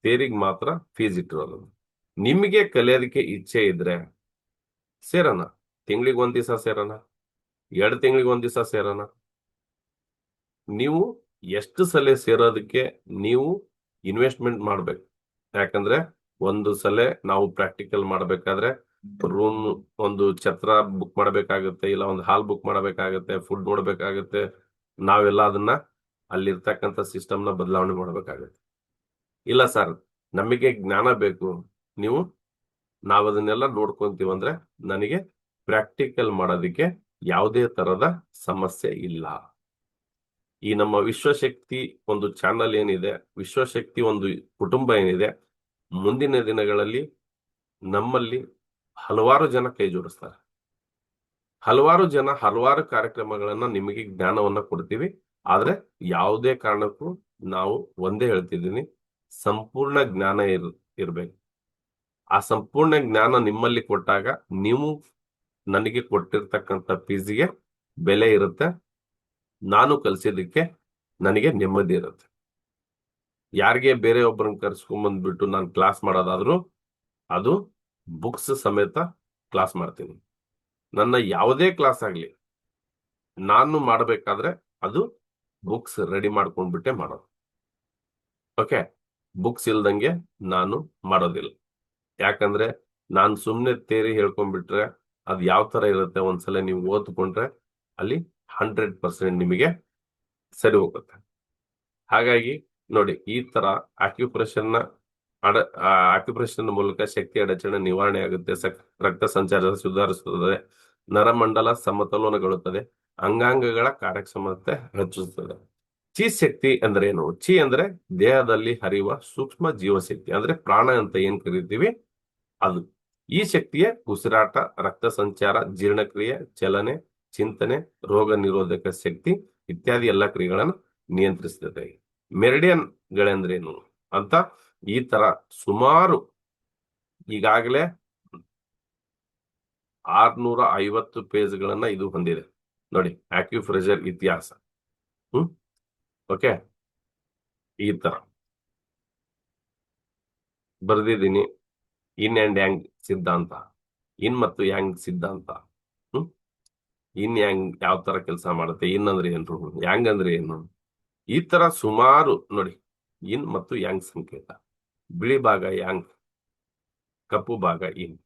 ಥಿಯರಿಗೆ ಮಾತ್ರ ಫೀಸ್ ಇಟ್ಟಿರೋದು. ನಿಮಗೆ ಕಲಿಯೋದಕ್ಕೆ ಇಚ್ಛೆ ಇದ್ರೆ ಸೇರೋಣ, ತಿಂಗಳಿಗೆ 1 ದಿವಸ ಸೇರೋಣ, 2 ತಿಂಗಳಿಗೆ 1 ದಿವಸ ಸೇರೋಣ. ನೀವು ಎಷ್ಟು ಸಲ ಸೇರೋದಕ್ಕೆ ನೀವು ಇನ್ವೆಸ್ಟ್ಮೆಂಟ್ ಮಾಡ್ಬೇಕು. ಯಾಕಂದ್ರೆ ಒಂದು ಸಲ ನಾವು ಪ್ರಾಕ್ಟಿಕಲ್ ಮಾಡ್ಬೇಕಾದ್ರೆ ರೂಮ್ ಒಂದು ಛತ್ರ ಬುಕ್ ಮಾಡಬೇಕಾಗುತ್ತೆ, ಇಲ್ಲ ಒಂದು ಹಾಲ್ ಬುಕ್ ಮಾಡಬೇಕಾಗುತ್ತೆ, ಫುಡ್ ನೋಡ್ಬೇಕಾಗುತ್ತೆ. ನಾವೆಲ್ಲ ಅದನ್ನ ಅಲ್ಲಿರ್ತಕ್ಕಂಥ ಸಿಸ್ಟಮ್ನ ಬದಲಾವಣೆ ಮಾಡ್ಬೇಕಾಗುತ್ತೆ. ಇಲ್ಲ ಸರ್ ನಮಗೆ ಜ್ಞಾನ ಬೇಕು, ನಾವು ಅದನ್ನೆಲ್ಲ ನೋಡ್ಕೊಂತೀವಂದ್ರೆ ನನಗೆ ಪ್ರಾಕ್ಟಿಕಲ್ ಮಾಡೋದಕ್ಕೆ ಯಾವುದೇ ತರದ ಸಮಸ್ಯೆ ಇಲ್ಲ. ಈ ನಮ್ಮ ವಿಶ್ವಶಕ್ತಿ ಒಂದು ಚಾನಲ್ ಏನಿದೆ, ವಿಶ್ವಶಕ್ತಿ ಒಂದು ಕುಟುಂಬ ಏನಿದೆ, ಮುಂದಿನ ದಿನಗಳಲ್ಲಿ ನಮ್ಮಲ್ಲಿ ಹಲವಾರು ಜನ ಕೈ ಜೋಡಿಸ್ತಾರೆ. ಹಲವಾರು ಜನ ಹಲವಾರು ಕಾರ್ಯಕ್ರಮಗಳನ್ನ ನಿಮಗೆ ಜ್ಞಾನವನ್ನ ಕೊಡ್ತೀವಿ. ಆದ್ರೆ ಯಾವುದೇ ಕಾರಣಕ್ಕೂ ನಾವು ಒಂದೇ ಹೇಳ್ತಿದ್ದೀನಿ, ಸಂಪೂರ್ಣ ಜ್ಞಾನ ಇರ್ಬೇಕು. ಆ ಸಂಪೂರ್ಣ ಜ್ಞಾನ ನಿಮ್ಮಲ್ಲಿ ಕೊಟ್ಟಾಗ ನೀವು ನನಗೆ ಕೊಟ್ಟಿರ್ತಕ್ಕಂಥ ಫೀಸಿಗೆ ಬೆಲೆ ಇರುತ್ತೆ, ನಾನು ಕಲಿಸಿದ್ದಕ್ಕೆ ನನಗೆ ನೆಮ್ಮದಿ ಇರುತ್ತೆ. ಯಾರಿಗೆ ಬೇರೆ ಒಬ್ಬರನ್ನ ಕರ್ಸ್ಕೊಂಡ್ಬಂದ್ಬಿಟ್ಟು ನಾನು ಕ್ಲಾಸ್ ಮಾಡೋದಾದ್ರೂ ಅದು ಬುಕ್ಸ್ ಸಮೇತ ಕ್ಲಾಸ್ ಮಾಡ್ತೀನಿ. ನನ್ನ ಯಾವುದೇ ಕ್ಲಾಸ್ ಆಗ್ಲಿ ನಾನು ಮಾಡಬೇಕಾದ್ರೆ ಅದು ಬುಕ್ಸ್ ರೆಡಿ ಮಾಡ್ಕೊಂಡ್ಬಿಟ್ಟೆ ಮಾಡೋದು. ಓಕೆ, ಬುಕ್ಸ್ ಇಲ್ದಂಗೆ ನಾನು ಮಾಡೋದಿಲ್ಲ. ಯಾಕಂದ್ರೆ ನಾನು ಸುಮ್ಮನೆ ತೇರಿ ಹೇಳ್ಕೊಂಡ್ಬಿಟ್ರೆ ಅದು ಯಾವ ತರ ಇರುತ್ತೆ ಒಂದ್ಸಲ ನೀವು ಓದ್ಕೊಂಡ್ರೆ ಅಲ್ಲಿ 100% ನಿಮಗೆ ಸರಿ ಹೋಗುತ್ತೆ. ಹಾಗಾಗಿ ನೋಡಿ, ಈ ತರ ಆಕ್ಯುಪ್ರೆಷನ್ ಮೂಲಕ ಶಕ್ತಿ ಅಡಚಣೆ ನಿವಾರಣೆ ಆಗುತ್ತೆ, ರಕ್ತ ಸಂಚಾರ ಸುಧಾರಿಸುತ್ತದೆ, ನರಮಂಡಲ ಸಮತೋಲನಗೊಳ್ಳುತ್ತದೆ, ಅಂಗಾಂಗಗಳ ಕಾರ್ಯಕ್ಷಮತೆ ಹೆಚ್ಚಿಸುತ್ತದೆ. ಚಿ ಶಕ್ತಿ ಅಂದ್ರೆ ಏನು? ಚಿ ಅಂದ್ರೆ ದೇಹದಲ್ಲಿ ಹರಿಯುವ ಸೂಕ್ಷ್ಮ ಜೀವಶಕ್ತಿ, ಅಂದ್ರೆ ಪ್ರಾಣ ಅಂತ ಏನ್ ಕರಿತೀವಿ ಅದು. ಈ ಶಕ್ತಿಯ ಉಸಿರಾಟ, ರಕ್ತ ಸಂಚಾರ, ಜೀರ್ಣಕ್ರಿಯೆ, ಚಲನೆ, ಚಿಂತನೆ, ರೋಗ ನಿರೋಧಕ ಶಕ್ತಿ ಇತ್ಯಾದಿ ಎಲ್ಲ ಕ್ರಿಯೆಗಳನ್ನು ನಿಯಂತ್ರಿಸುತ್ತದೆ. ಮೆರಿಡಿಯನ್ ಗಳಂದ್ರೇನು ಅಂತ ಈ ತರ ಸುಮಾರು ಈಗಾಗಲೇ 650 ಪೇಜ್ಗಳನ್ನ ಇದು ಹೊಂದಿದೆ ನೋಡಿ, ಆಕ್ಯುಪ್ರೆಷರ್ ಇತಿಹಾಸ. ಓಕೆ, ಈ ತರ ಬರೆದಿದ್ದೀನಿ. ಇನ್ ಅಂಡ್ ಯಾಂಗ್ ಸಿದ್ಧಾಂತ, ಇನ್ ಮತ್ತು ಯಾಂಗ್ ಸಿದ್ಧಾಂತ. ಇನ್ ಯಾಂಗ್ ಯಾವ ತರ ಕೆಲಸ ಮಾಡುತ್ತೆ, ಇನ್ ಅಂದ್ರೆ ಏನು, ಯಾಂಗ್ ಅಂದ್ರೆ ಏನು, ಈ ತರ ಸುಮಾರು ನೋಡಿ. ಇನ್ ಮತ್ತು ಯಾಂಗ್ ಸಂಕೇತ, ಬಿಳಿ ಭಾಗ ಯಾಂಗ್, ಕಪ್ಪು ಭಾಗ ಇನ್.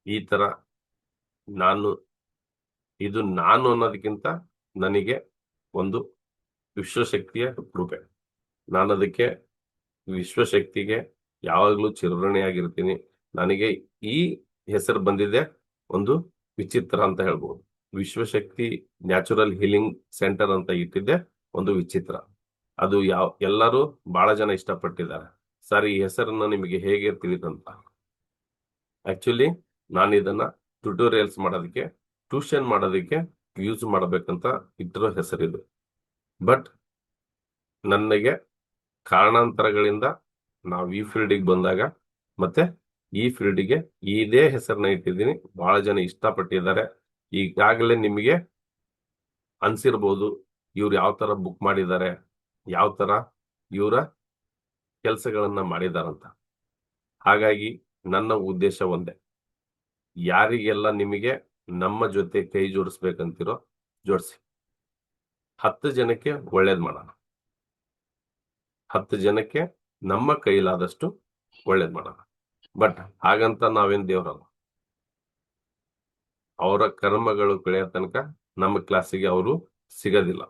ಈ ತರ ನಾನು ಅನ್ನೋದಕ್ಕಿಂತ ನನಗೆ ಒಂದು ವಿಶ್ವಶಕ್ತಿಯ ಕೃಪೆ. ನಾನು ಅದಕ್ಕೆ ವಿಶ್ವಶಕ್ತಿಗೆ ಯಾವಾಗಲೂ ಚಿರಋಣಿಯಾಗಿರ್ತೀನಿ. ನನಗೆ ಈ ಹೆಸರು ಬಂದಿದೆ ಒಂದು ವಿಚಿತ್ರ ಅಂತ ಹೇಳ್ಬೋದು. ವಿಶ್ವಶಕ್ತಿ ನ್ಯಾಚುರಲ್ ಹೀಲಿಂಗ್ ಸೆಂಟರ್ ಅಂತ ಇಟ್ಟಿದ್ದೆ ಒಂದು ವಿಚಿತ್ರ. ಅದು ಎಲ್ಲರೂ ಬಹಳ ಜನ ಇಷ್ಟಪಟ್ಟಿದ್ದಾರೆ. ಸರ್, ಈ ಹೆಸರನ್ನ ನಿಮಗೆ ಹೇಗೆ ತಿಳಿದಂತ? ಆಕ್ಚುಲಿ ನಾನು ಇದನ್ನ ಟ್ಯುಟೋರಿಯಲ್ಸ್ ಮಾಡೋದಕ್ಕೆ, ಟ್ಯೂಷನ್ ಮಾಡೋದಕ್ಕೆ ಯೂಸ್ ಮಾಡಬೇಕಂತ ಇಟ್ಟಿರೋ ಹೆಸರಿದು. ಬಟ್ ನನಗೆ ಕಾರಣಾಂತರಗಳಿಂದ ನಾವು ಈ ಫೀಲ್ಡಿಗೆ ಬಂದಾಗ ಮತ್ತೆ ಈ ಫೀಲ್ಡಿಗೆ ಇದೇ ಹೆಸರನ್ನ ಇಟ್ಟಿದ್ದೀನಿ. ಬಹಳ ಜನ ಇಷ್ಟಪಟ್ಟಿದ್ದಾರೆ. ಈಗಾಗಲೇ ನಿಮಗೆ ಅನ್ಸಿರ್ಬೋದು ಇವ್ರು ಯಾವ ತರ ಬುಕ್ ಮಾಡಿದ್ದಾರೆ, ಯಾವ ತರ ಇವರ ಕೆಲಸಗಳನ್ನ ಮಾಡಿದಾರಂತ. ಹಾಗಾಗಿ ನನ್ನ ಉದ್ದೇಶ ಒಂದೇ, ಯಾರಿಗೆಲ್ಲ ನಿಮಗೆ ನಮ್ಮ ಜೊತೆ ಕೈ ಜೋಡಿಸ್ಬೇಕಂತಿರೋ ಜೋಡಿಸಿ. 10 ಜನಕ್ಕೆ ಒಳ್ಳೇದ್ ಮಾಡೋಣ. 10 ಜನಕ್ಕೆ ನಮ್ಮ ಕೈಲಾದಷ್ಟು ಒಳ್ಳೇದ್ ಮಾಡೋಣ. ಬಟ್ ಹಾಗಂತ ನಾವೇನ್ ದೇವ್ರಲ್ಲ. ಅವರ ಕರ್ಮಗಳು ಕಳೆಯೋ ತನಕ ನಮ್ಮ ಕ್ಲಾಸಿಗೆ ಅವರು ಸಿಗೋದಿಲ್ಲ,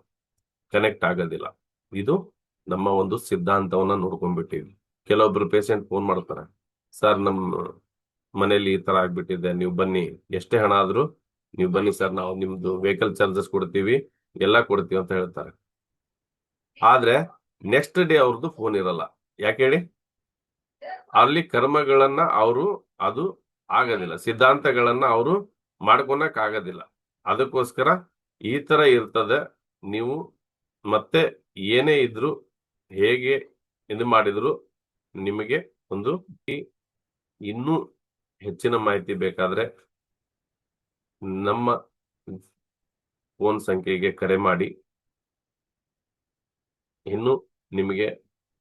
ಕನೆಕ್ಟ್ ಆಗೋದಿಲ್ಲ. ಇದು ನಮ್ಮ ಒಂದು ಸಿದ್ಧಾಂತವನ್ನ ನೋಡ್ಕೊಂಡ್ಬಿಟ್ಟಿವಿ. ಕೆಲವೊಬ್ರು ಪೇಷಂಟ್ ಫೋನ್ ಮಾಡ್ತಾರೆ, ಸರ್ ನಮ್ಮ ಮನೇಲಿ ಈ ತರ ಆಗ್ಬಿಟ್ಟಿದೆ, ನೀವು ಬನ್ನಿ, ಎಷ್ಟೇ ಹಣ ಆದ್ರೂ ನೀವು ಬನ್ನಿ ಸರ್, ನಾವು ನಿಮ್ದು ವೆಹಿಕಲ್ ಚಾರ್ಜಸ್ ಕೊಡ್ತೀವಿ, ಎಲ್ಲ ಕೊಡ್ತೀವಿ ಅಂತ ಹೇಳ್ತಾರೆ. ಆದ್ರೆ ನೆಕ್ಸ್ಟ್ ಡೇ ಅವ್ರದ್ದು ಫೋನ್ ಇರಲ್ಲ. ಯಾಕೆ ಹೇಳಿ? ಅಲ್ಲಿ ಕರ್ಮಗಳನ್ನ ಅವರು ಅದು ಆಗೋದಿಲ್ಲ, ಸಿದ್ಧಾಂತಗಳನ್ನ ಅವರು ಮಾಡ್ಕೊಳಕ್ ಆಗೋದಿಲ್ಲ. ಅದಕ್ಕೋಸ್ಕರ ಈ ತರ ಇರ್ತದೆ. ನೀವು ಮತ್ತೆ ಏನೇ ಇದ್ರು, ಹೇಗೆ ಇದು ಮಾಡಿದ್ರು, ನಿಮಗೆ ಒಂದು ಇನ್ನೂ ಹೆಚ್ಚಿನ ಮಾಹಿತಿ ಬೇಕಾದ್ರೆ ನಮ್ಮ ಫೋನ್ ಸಂಖ್ಯೆಗೆ ಕರೆ ಮಾಡಿ. ಇನ್ನು ನಿಮಗೆ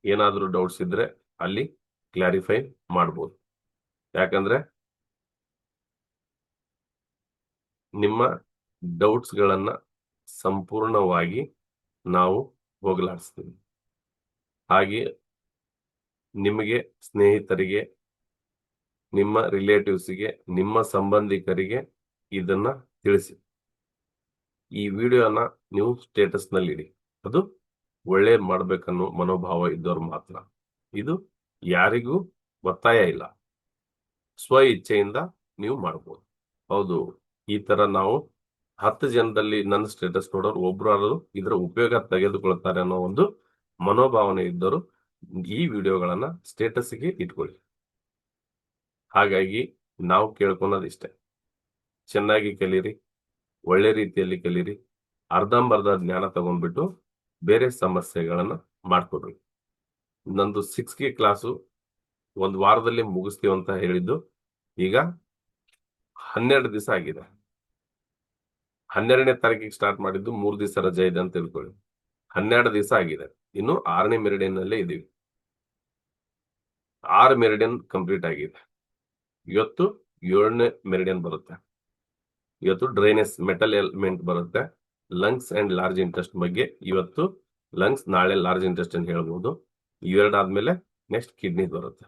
ಏನಾದರೂ ಡೌಟ್ಸ್ ಇದ್ರೆ ಅಲ್ಲಿ ಕ್ಲಾರಿಫೈ ಮಾಡ್ಬೋದು. ಯಾಕಂದ್ರೆ ನಿಮ್ಮ ಡೌಟ್ಸ್ ಗಳನ್ನ ಸಂಪೂರ್ಣವಾಗಿ ನಾವು ಹೋಗಲಾಡಿಸ್ತೀವಿ. ಹಾಗೆ ನಿಮಗೆ ಸ್ನೇಹಿತರಿಗೆ, ನಿಮ್ಮ ರಿಲೇಟಿವ್ಸ್ಗೆ, ನಿಮ್ಮ ಸಂಬಂಧಿಕರಿಗೆ ಇದನ್ನ ತಿಳಿಸಿ. ಈ ವಿಡಿಯೋನ ನೀವು ಸ್ಟೇಟಸ್ ನಲ್ಲಿ ಇಡಿ. ಅದು ಒಳ್ಳೆ ಮಾಡ್ಬೇಕನ್ನೋ ಮನೋಭಾವ ಇದ್ದವ್ರು ಮಾತ್ರ. ಇದು ಯಾರಿಗೂ ಒತ್ತಾಯ ಇಲ್ಲ, ಸ್ವ ಇಚ್ಛೆಯಿಂದ ನೀವು ಮಾಡ್ಬೋದು. ಹೌದು, ಈ ತರ ನಾವು 10 ಜನದಲ್ಲಿ ನನ್ನ ಸ್ಟೇಟಸ್ ನೋಡೋರು ಒಬ್ರು ಇದರ ಉಪಯೋಗ ತೆಗೆದುಕೊಳ್ತಾರೆ ಅನ್ನೋ ಒಂದು ಮನೋಭಾವನೆ ಇದ್ದವರು ಈ ವಿಡಿಯೋಗಳನ್ನ ಸ್ಟೇಟಸ್ಗೆ ಇಟ್ಕೊಳ್ಳಿ. ಹಾಗಾಗಿ ನಾವು ಕೇಳ್ಕೊಳೋದಿಷ್ಟೇ, ಚೆನ್ನಾಗಿ ಕಲೀರಿ, ಒಳ್ಳೆ ರೀತಿಯಲ್ಲಿ ಕಲೀರಿ. ಅರ್ಧಂಬರ್ಧ ಜ್ಞಾನ ತಗೊಂಡ್ಬಿಟ್ಟು ಬೇರೆ ಸಮಸ್ಯೆಗಳನ್ನ ಮಾಡ್ಕೊಡ್ರಿ. ನಂದು 6K ಕ್ಲಾಸು ಒಂದು ವಾರದಲ್ಲಿ ಮುಗಿಸ್ತೀವಿ ಅಂತ ಹೇಳಿದ್ದು ಈಗ 12 ದಿವಸ ಆಗಿದೆ. 12ನೇ ತಾರೀಕಿಗೆ ಸ್ಟಾರ್ಟ್ ಮಾಡಿದ್ದು, 3 ದಿವಸ ರಜೆ ಇದೆ ಅಂತ ತಿಳ್ಕೊಳ್ಳಿ. 12 ದಿವಸ ಆಗಿದೆ. ಇನ್ನು 6ನೇ ಮೆರಿಡಿಯನ್ ನಲ್ಲೇ ಇದೀವಿ. 6 ಮೆರಿಡಿಯನ್ ಕಂಪ್ಲೀಟ್ ಆಗಿದೆ. ಇವತ್ತು 7ನೇ ಮೆರಿಡಿಯನ್ ಬರುತ್ತೆ. ಇವತ್ತು ಡ್ರೈನೆಸ್ ಮೆಟಲ್ ಎಲಿಮೆಂಟ್ ಬರುತ್ತೆ. ಲಂಗ್ಸ್ ಅಂಡ್ ಲಾರ್ಜ್ ಇಂಟೆಸ್ಟ್ ಬಗ್ಗೆ ಇವತ್ತು ಲಂಗ್ಸ್, ನಾಳೆ ಲಾರ್ಜ್ ಇಂಟೆಸ್ಟ್ ಅಂತ ಹೇಳ್ಬೋದು. ಇವೆರಡಾದ್ಮೇಲೆ ನೆಕ್ಸ್ಟ್ ಕಿಡ್ನಿ ಬರುತ್ತೆ.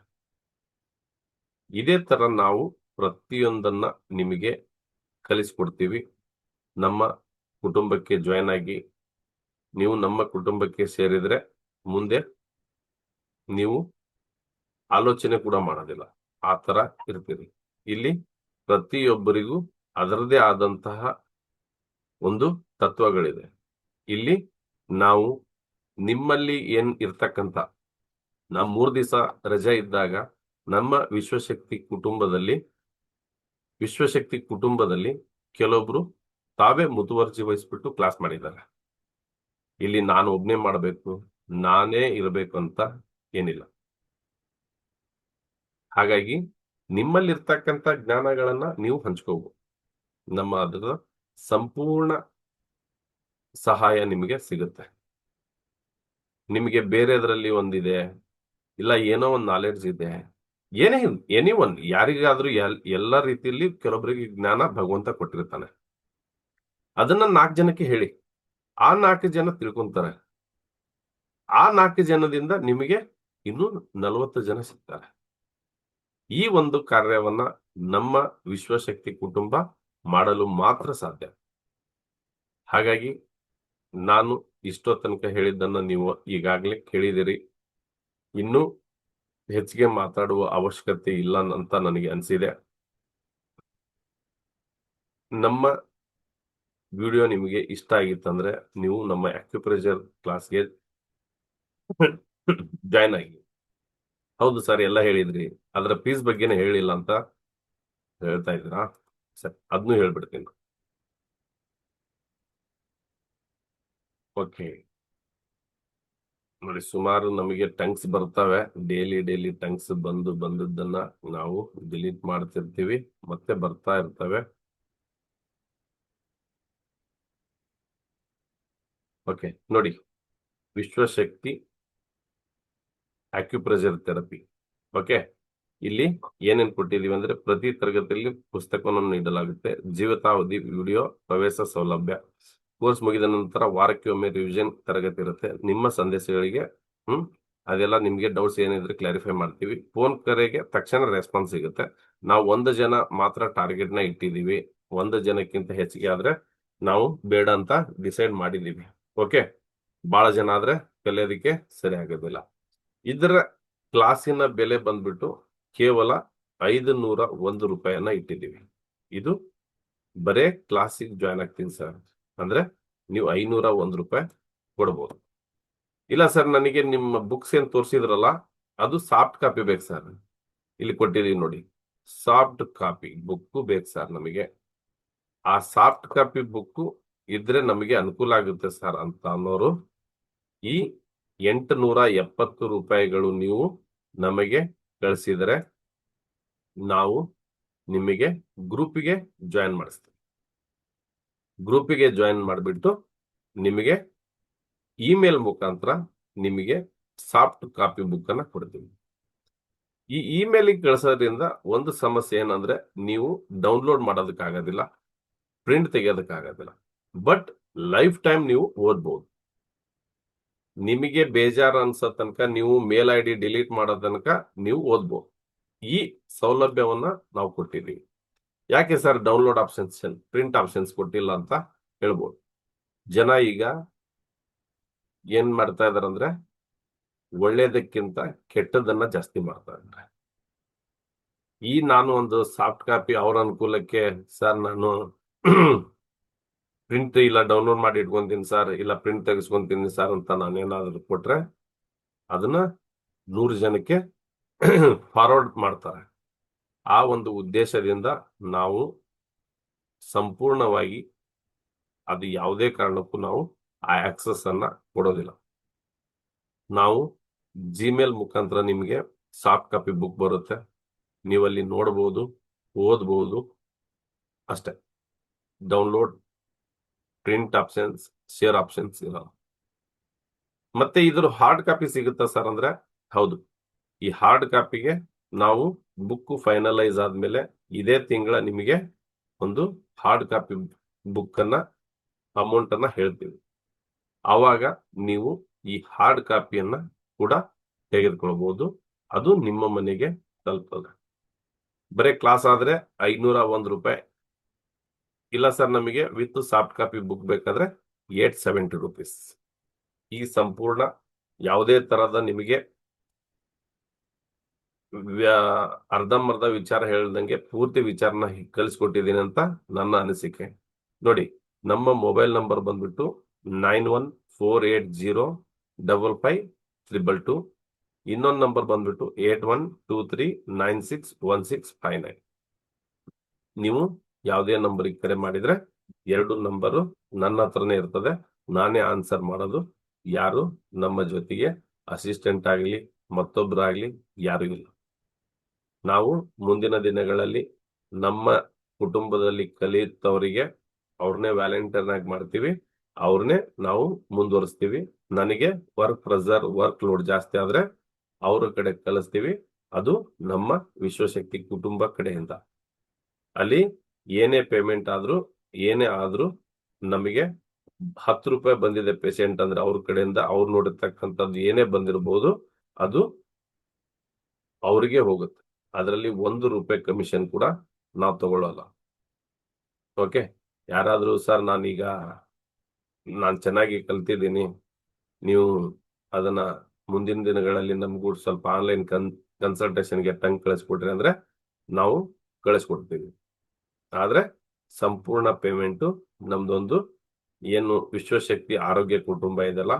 ಇದೇ ತರ ನಾವು ಪ್ರತಿಯೊಂದನ್ನ ನಿಮಗೆ ಕಲಿಸ್ಕೊಡ್ತೀವಿ. ನಮ್ಮ ಕುಟುಂಬಕ್ಕೆ ಜಾಯ್ನ್ ಆಗಿ, ನೀವು ನಮ್ಮ ಕುಟುಂಬಕ್ಕೆ ಸೇರಿದ್ರೆ ಮುಂದೆ ನೀವು ಆಲೋಚನೆ ಕೂಡ ಮಾಡೋದಿಲ್ಲ, ಆ ತರ ಇರ್ತೀರಿ. ಇಲ್ಲಿ ಪ್ರತಿಯೊಬ್ಬರಿಗೂ ಅದರದೇ ಆದಂತಹ ಒಂದು ತತ್ವಗಳಿದೆ. ಇಲ್ಲಿ ನಾವು ನಿಮ್ಮಲ್ಲಿ ಏನ್ ಇರ್ತಕ್ಕಂಥ, ನಾವು 3 ದಿವಸ ರಜೆ ಇದ್ದಾಗ ನಮ್ಮ ವಿಶ್ವಶಕ್ತಿ ಕುಟುಂಬದಲ್ಲಿ ಕೆಲವೊಬ್ರು ತಾವೇ ಮುತುವರ್ಜಿ ವಹಿಸ್ಬಿಟ್ಟು ಕ್ಲಾಸ್ ಮಾಡಿದ್ದಾರೆ. ಇಲ್ಲಿ ನಾನು ಒಬ್ನೇ ಮಾಡಬೇಕು, ನಾನೇ ಇರಬೇಕು ಅಂತ ಏನಿಲ್ಲ. ಹಾಗಾಗಿ ನಿಮ್ಮಲ್ಲಿರ್ತಕ್ಕಂಥ ಜ್ಞಾನಗಳನ್ನ ನೀವು ಹಂಚ್ಕೋಬಹುದು. ನಮ್ಮ ಅದರ ಸಂಪೂರ್ಣ ಸಹಾಯ ನಿಮಗೆ ಸಿಗುತ್ತೆ. ನಿಮಗೆ ಬೇರೆದ್ರಲ್ಲಿ ಒಂದಿದೆ, ಇಲ್ಲ ಏನೋ ಒಂದು ನಾಲೆಡ್ಜ್ ಇದೆ, ಎನಿ ಒನ್, ಯಾರಿಗಾದ್ರೂ ಎಲ್ಲ ರೀತಿಯಲ್ಲಿ ಕೆಲವೊಬ್ಬರಿಗೆ ಜ್ಞಾನ ಭಗವಂತ ಕೊಟ್ಟಿರ್ತಾನೆ. ಅದನ್ನ 4 ಜನಕ್ಕೆ ಹೇಳಿ, ಆ 4 ಜನ ತಿಳ್ಕೊಂತಾರೆ. ಆ 4 ಜನದಿಂದ ನಿಮಗೆ ಇನ್ನೂ 40 ಜನ ಸಿಗ್ತಾರೆ. ಈ ಒಂದು ಕಾರ್ಯವನ್ನ ನಮ್ಮ ವಿಶ್ವಶಕ್ತಿ ಕುಟುಂಬ ಮಾಡಲು ಮಾತ್ರ ಸಾಧ್ಯ. ಹಾಗಾಗಿ ನಾನು ಇಷ್ಟೋ ತನಕ ಹೇಳಿದ್ದನ್ನ ನೀವು ಈಗಾಗಲೇ ಕೇಳಿದಿರಿ. ಇನ್ನೂ ಹೆಚ್ಚಿಗೆ ಮಾತಾಡುವ ಅವಶ್ಯಕತೆ ಇಲ್ಲ ಅಂತ ನನಗೆ ಅನಿಸಿದೆ. ನಮ್ಮ ವಿಡಿಯೋ ನಿಮಗೆ ಇಷ್ಟ ಆಗಿತ್ತಂದ್ರೆ ನೀವು ನಮ್ಮ ಆಕ್ಯುಪ್ರೆಷರ್ ಕ್ಲಾಸ್ಗೆ ಜಾಯ್ನ್ ಆಗಿ. ಹೌದು ಸರ್, ಎಲ್ಲ ಹೇಳಿದ್ರಿ, ಅದರ ಫೀಸ್ ಬಗ್ಗೆನೇ ಹೇಳಿಲ್ಲ ಅಂತ ಹೇಳ್ತಾ ಇದ್ದೀರಾ? ಸರಿ, ಅದನ್ನು ಹೇಳ್ಬಿಡ್ತೀನಿ. ಓಕೆ ನೋಡಿ, ಸುಮಾರು ನಮಗೆ ಟಂಕ್ಸ್ ಬರ್ತವೆ. ಡೈಲಿ ಟಂಕ್ಸ್ ಬಂದದ್ದನ್ನ ನಾವು ಡಿಲೀಟ್ ಮಾಡ್ತಿರ್ತೀವಿ, ಮತ್ತೆ ಬರ್ತಾ ಇರ್ತವೆ. ಓಕೆ ನೋಡಿ, ವಿಶ್ವಶಕ್ತಿ ಆಕ್ಯುಪ್ರೆಷರ್ ಥೆರಪಿ. ಓಕೆ, ಇಲ್ಲಿ ಏನೇನ್ ಕೊಟ್ಟಿದೀವಿ ಅಂದ್ರೆ, ಪ್ರತಿ ತರಗತಿಯಲ್ಲಿ ಪುಸ್ತಕವನ್ನು ನೀಡಲಾಗುತ್ತೆ, ಜೀವಿತಾವಧಿ ವಿಡಿಯೋ ಪ್ರವೇಶ ಸೌಲಭ್ಯ, ಕೋರ್ಸ್ ಮುಗಿದ ನಂತರ ವಾರಕ್ಕೆ ಒಮ್ಮೆ ರಿವಿಷನ್ ತರಗತಿ ಇರುತ್ತೆ, ನಿಮ್ಮ ಸಂದೇಶಗಳಿಗೆ ಅದೆಲ್ಲ ನಿಮ್ಗೆ ಡೌಟ್ಸ್ ಏನಿದ್ರೆ ಕ್ಲಾರಿಫೈ ಮಾಡ್ತೀವಿ, ಫೋನ್ ಕರೆಗೆ ತಕ್ಷಣ ರೆಸ್ಪಾನ್ಸ್ ಸಿಗುತ್ತೆ. ನಾವು 1 ಜನ ಮಾತ್ರ ಟಾರ್ಗೆಟ್ ನ ಇಟ್ಟಿದೀವಿ, 1 ಜನಕ್ಕಿಂತ ಹೆಚ್ಚಿಗೆ ಆದ್ರೆ ನಾವು ಬೇಡ ಅಂತ ಡಿಸೈಡ್ ಮಾಡಿದೀವಿ. ಓಕೆ, ಬಹಳ ಜನ ಆದ್ರೆ ಕಲಿಯೋದಕ್ಕೆ ಸರಿ ಆಗೋದಿಲ್ಲ. ಇದರ ಕ್ಲಾಸಿನ ಬೆಲೆ ಬಂದ್ಬಿಟ್ಟು ಕೇವಲ 501 ರೂಪಾಯಿಯನ್ನ ಇಟ್ಟಿದ್ದೀವಿ. ಇದು ಬರೇ ಕ್ಲಾಸಿಗೆ ಜಾಯ್ನ್ ಆಗ್ತೀನಿ ಸರ್ ಅಂದ್ರೆ ನೀವು 501 ರೂಪಾಯಿ ಕೊಡ್ಬೋದು. ಇಲ್ಲ ಸರ್, ನನಗೆ ನಿಮ್ಮ ಬುಕ್ಸ್ ಏನ್ ತೋರಿಸಿದ್ರಲ್ಲ ಅದು ಸಾಫ್ಟ್ ಕಾಪಿ ಬೇಕು ಸರ್, ಇಲ್ಲಿ ಕೊಟ್ಟಿದೀವಿ ನೋಡಿ, ಸಾಫ್ಟ್ ಕಾಪಿ ಬುಕ್ ಬೇಕು ಸರ್ ನಮಗೆ. ಆ ಸಾಫ್ಟ್ ಕಾಪಿ ಬುಕ್ ಇದ್ರೆ ನಮಗೆ ಅನುಕೂಲ ಆಗುತ್ತೆ ಸರ್ ಅಂತ ಅನ್ನೋರು ಈ 870 ರೂಪಾಯಿಗಳು ನೀವು ನಮಗೆ ಕಳಿಸಿದರೆ ನಾವು ನಿಮಗೆ ಗ್ರೂಪಿಗೆ ಜಾಯಿನ್ ಮಾಡಿಸ್ತೀವಿ. ಗ್ರೂಪಿಗೆ ಜಾಯಿನ್ ಮಾಡಿಬಿಟ್ಟು ನಿಮಗೆ ಇಮೇಲ್ ಮುಖಾಂತರ ನಿಮಗೆ ಸಾಫ್ಟ್ ಕಾಪಿ ಬುಕ್ ಅನ್ನ ಕೊಡ್ತೀವಿ. ಈ ಇಮೇಲಿಗೆ ಕಳಿಸೋದ್ರಿಂದ ಒಂದು ಸಮಸ್ಯೆ ಏನಂದ್ರೆ, ನೀವು ಡೌನ್ಲೋಡ್ ಮಾಡೋದಕ್ಕಾಗೋದಿಲ್ಲ, ಪ್ರಿಂಟ್ ತೆಗೆಯೋದಕ್ಕಾಗೋದಿಲ್ಲ, ಬಟ್ ಲೈಫ್ ಟೈಮ್ ನೀವು ಓದ್ಬೋದು. ನಿಮಗೆ ಬೇಜಾರು ಅನ್ಸೋ ತನಕ, ನೀವು ಮೇಲ್ ಐ ಡಿ ಡಿಲೀಟ್ ಮಾಡೋ ತನಕ ನೀವು ಓದ್ಬೋದು. ಈ ಸೌಲಭ್ಯವನ್ನ ನಾವು ಕೊಟ್ಟಿದ್ದೀವಿ. ಯಾಕೆ sir download options, print options ಕೊಟ್ಟಿಲ್ಲ ಅಂತ ಹೇಳ್ಬೋದು. ಜನ ಈಗ ಏನ್ ಮಾಡ್ತಾ ಇದಾರೆ ಅಂದ್ರೆ, ಒಳ್ಳೇದಕ್ಕಿಂತ ಕೆಟ್ಟದನ್ನ ಜಾಸ್ತಿ ಮಾಡ್ತಾ ಇದ್ದಾರೆ. ನಾನು ಒಂದು ಸಾಫ್ಟ್ ಕಾಪಿ ಅವ್ರ ಅನುಕೂಲಕ್ಕೆ ಸರ್ ನಾನು ಪ್ರಿಂಟ್ ಇಲ್ಲ ಡೌನ್ಲೋಡ್ ಮಾಡಿ ಇಟ್ಕೊಂತೀನಿ ಸರ್, ಇಲ್ಲ ಪ್ರಿಂಟ್ ತೆಗೆಸ್ಕೊಂತೀನಿ ಸರ್ ಅಂತ ನಾನೇನಾದ್ರೂ ಕೊಟ್ರೆ ಅದನ್ನ 100 ಜನಕ್ಕೆ ಫಾರ್ವರ್ಡ್ ಮಾಡ್ತಾರೆ. ಆ ಒಂದು ಉದ್ದೇಶದಿಂದ ನಾವು ಸಂಪೂರ್ಣವಾಗಿ ಅದು ಯಾವುದೇ ಕಾರಣಕ್ಕೂ ನಾವು ಆ ಆಕ್ಸೆಸ್ ಅನ್ನ ಕೊಡೋದಿಲ್ಲ. ನಾವು ಜಿಮೇಲ್ ಮುಖಾಂತರ ನಿಮಗೆ ಸಾಫ್ಟ್ ಕಾಪಿ ಬುಕ್ ಬರುತ್ತೆ, ನೀವಲ್ಲಿ ನೋಡಬಹುದು, ಓದಬಹುದು ಅಷ್ಟೇ. Download, print options, share options ಇರಲ್ಲ. ಮತ್ತೆ ಇದ್ರ ಹಾರ್ಡ್ ಕಾಪಿ ಸಿಗುತ್ತಾ ಸರ್ ಅಂದ್ರೆ, ಹೌದು. ಈ ಹಾರ್ಡ್ ಕಾಪಿಗೆ ನಾವು ಬುಕ್ ಫೈನಲೈಸ್ ಆದ್ಮೇಲೆ ಇದೇ ತಿಂಗಳ ನಿಮಗೆ ಒಂದು ಹಾರ್ಡ್ ಕಾಪಿ ಬುಕ್ ಅನ್ನ ಅಮೌಂಟ್ ಅನ್ನ ಹೇಳ್ತೀವಿ. ಆವಾಗ ನೀವು ಈ ಹಾರ್ಡ್ ಕಾಪಿಯನ್ನ ಕೂಡ ತೆಗೆದುಕೊಳ್ಬಹುದು, ಅದು ನಿಮ್ಮ ಮನೆಗೆ ತಲುಪ್ತದೆ. ಬರೀ ಕ್ಲಾಸ್ ಆದ್ರೆ 501 ರೂಪಾಯಿ. ಇಲ್ಲ ಸರ್, ನಮಗೆ ವಿತ್ ಸಾಫ್ಟ್ ಕಾಪಿ ಬುಕ್ ಬೇಕಾದ್ರೆ 870 ರೂಪೀಸ್. ಈ ಸಂಪೂರ್ಣ ಯಾವುದೇ ತರಹದ ನಿಮಗೆ ಅರ್ಧಂಬರ್ಧ ವಿಚಾರ ಹೇಳ್ದಂಗೆ ಪೂರ್ತಿ ವಿಚಾರನ ಕಲಿಸ್ಕೊಟ್ಟಿದ್ದೀನಿ ಅಂತ ನನ್ನ ಅನಿಸಿಕೆ. ನೋಡಿ, ನಮ್ಮ ಮೊಬೈಲ್ ನಂಬರ್ ಬಂದ್ಬಿಟ್ಟು 9148055222. ಇನ್ನೊಂದು ನಂಬರ್ ಬಂದ್ಬಿಟ್ಟು 8123961659. ನೀವು ಯಾವುದೇ ನಂಬರ್ಗೆ ಕರೆ ಮಾಡಿದ್ರೆ 2 ನಂಬರು ನನ್ನ ಹತ್ರನೇ ಇರ್ತದೆ, ನಾನೇ ಆನ್ಸರ್ ಮಾಡೋದು. ಯಾರು ನಮ್ಮ ಜೊತೆಗೆ ಅಸಿಸ್ಟೆಂಟ್ ಆಗಲಿ ಮತ್ತೊಬ್ಬರಾಗ್ಲಿ ಯಾರು ಇಲ್ಲ. ನಾವು ಮುಂದಿನ ದಿನಗಳಲ್ಲಿ ನಮ್ಮ ಕುಟುಂಬದಲ್ಲಿ ಕಲಿಯುತ್ತವರಿಗೆ ಅವ್ರನ್ನೇ ವ್ಯಾಲೆಂಟೈನ್ ಆಗಿ ಮಾಡ್ತೀವಿ, ಅವ್ರನ್ನೇ ನಾವು ಮುಂದುವರಿಸ್ತೀವಿ. ನನಗೆ ವರ್ಕ್ ಪ್ರೆಷರ್, ವರ್ಕ್ ಲೋಡ್ ಜಾಸ್ತಿ ಆದ್ರೆ ಅವ್ರ ಕಡೆ ಕಳಿಸ್ತೀವಿ. ಅದು ನಮ್ಮ ವಿಶ್ವಶಕ್ತಿ ಕುಟುಂಬ ಕಡೆಯಿಂದ. ಅಲ್ಲಿ ಏನೇ ಪೇಮೆಂಟ್ ಆದ್ರೂ ಏನೇ ಆದ್ರೂ ನಮಗೆ 10 ರೂಪಾಯಿ ಬಂದಿದೆ ಪೇಷಂಟ್ ಅಂದ್ರೆ ಅವ್ರ ಕಡೆಯಿಂದ ಅವ್ರು ನೋಡಿರ್ತಕ್ಕಂಥದ್ದು ಏನೇ ಬಂದಿರಬಹುದು ಅದು ಅವ್ರಿಗೆ ಹೋಗುತ್ತೆ. ಅದರಲ್ಲಿ 1 ರೂಪಾಯಿ ಕಮಿಷನ್ ಕೂಡ ನಾವು ತಗೊಳ್ಳಲ್ಲ. ಓಕೆ, ಯಾರಾದ್ರೂ ಸರ್ ನಾನೀಗ ನಾನು ಚೆನ್ನಾಗಿ ಕಲ್ತಿದ್ದೀನಿ, ನೀವು ಅದನ್ನ ಮುಂದಿನ ದಿನಗಳಲ್ಲಿ ನಮಗೂ ಸ್ವಲ್ಪ ಆನ್ಲೈನ್ ಕನ್ಸಲ್ಟೇಷನ್ಗೆ ತಂಗ್ ಕಳಿಸ್ಕೊಡ್ರಿ ಅಂದ್ರೆ ನಾವು ಕಳಿಸ್ಕೊಡ್ತೀವಿ. ಆದ್ರೆ ಸಂಪೂರ್ಣ ಪೇಮೆಂಟು ನಮ್ದೊಂದು ಏನು ವಿಶ್ವಶಕ್ತಿ ಆರೋಗ್ಯ ಕುಟುಂಬ ಇದೆಲ್ಲ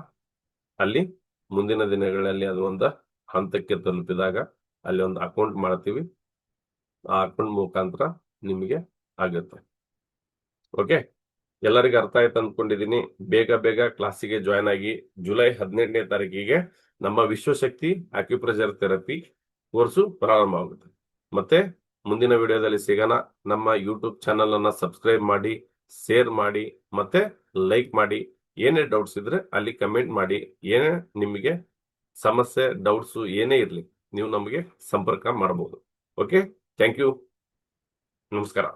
ಅಲ್ಲಿ ಮುಂದಿನ ದಿನಗಳಲ್ಲಿ ಅದು ಒಂದು ಹಂತಕ್ಕೆ ತಲುಪಿದಾಗ ಅಲ್ಲಿ ಒಂದು ಅಕೌಂಟ್ ಮಾಡ್ತೀವಿ. ಆ ಅಕೌಂಟ್ ಮುಖಾಂತರ ನಿಮಗೆ ಆಗುತ್ತೆ. ಓಕೆ, ಎಲ್ಲರಿಗೂ ಅರ್ಥ ಆಯ್ತು ಅನ್ಕೊಂಡಿದೀನಿ. ಬೇಗ ಬೇಗ ಕ್ಲಾಸಿಗೆ ಜಾಯ್ನ್ ಆಗಿ ಜುಲೈ 18ನೇ ತಾರೀಕಿಗೆ ನಮ್ಮ ವಿಶ್ವಶಕ್ತಿ ಅಕ್ಯುಪ್ರೆಷರ್ ಥೆರಪಿ ಕೋರ್ಸು ಪ್ರಾರಂಭ ಆಗುತ್ತೆ. ಮತ್ತೆ ಮುಂದಿನ ವಿಡಿಯೋದಲ್ಲಿ ಸಿಗೋಣ. ನಮ್ಮ ಯೂಟ್ಯೂಬ್ ಚಾನಲ್ ಅನ್ನ ಸಬ್ಸ್ಕ್ರೈಬ್ ಮಾಡಿ, ಶೇರ್ ಮಾಡಿ, ಮತ್ತೆ ಲೈಕ್ ಮಾಡಿ. ಏನೇ ಡೌಟ್ಸ್ ಇದ್ರೆ ಅಲ್ಲಿ ಕಮೆಂಟ್ ಮಾಡಿ. ಏನೇ ನಿಮಗೆ ಸಮಸ್ಯೆ ಡೌಟ್ಸ್ ಏನೇ ಇರಲಿ ನೀವು ನಮಗೆ ಸಂಪರ್ಕ ಮಾಡಬಹುದು. ಓಕೆ, ಥ್ಯಾಂಕ್ ಯು, ನಮಸ್ಕಾರ.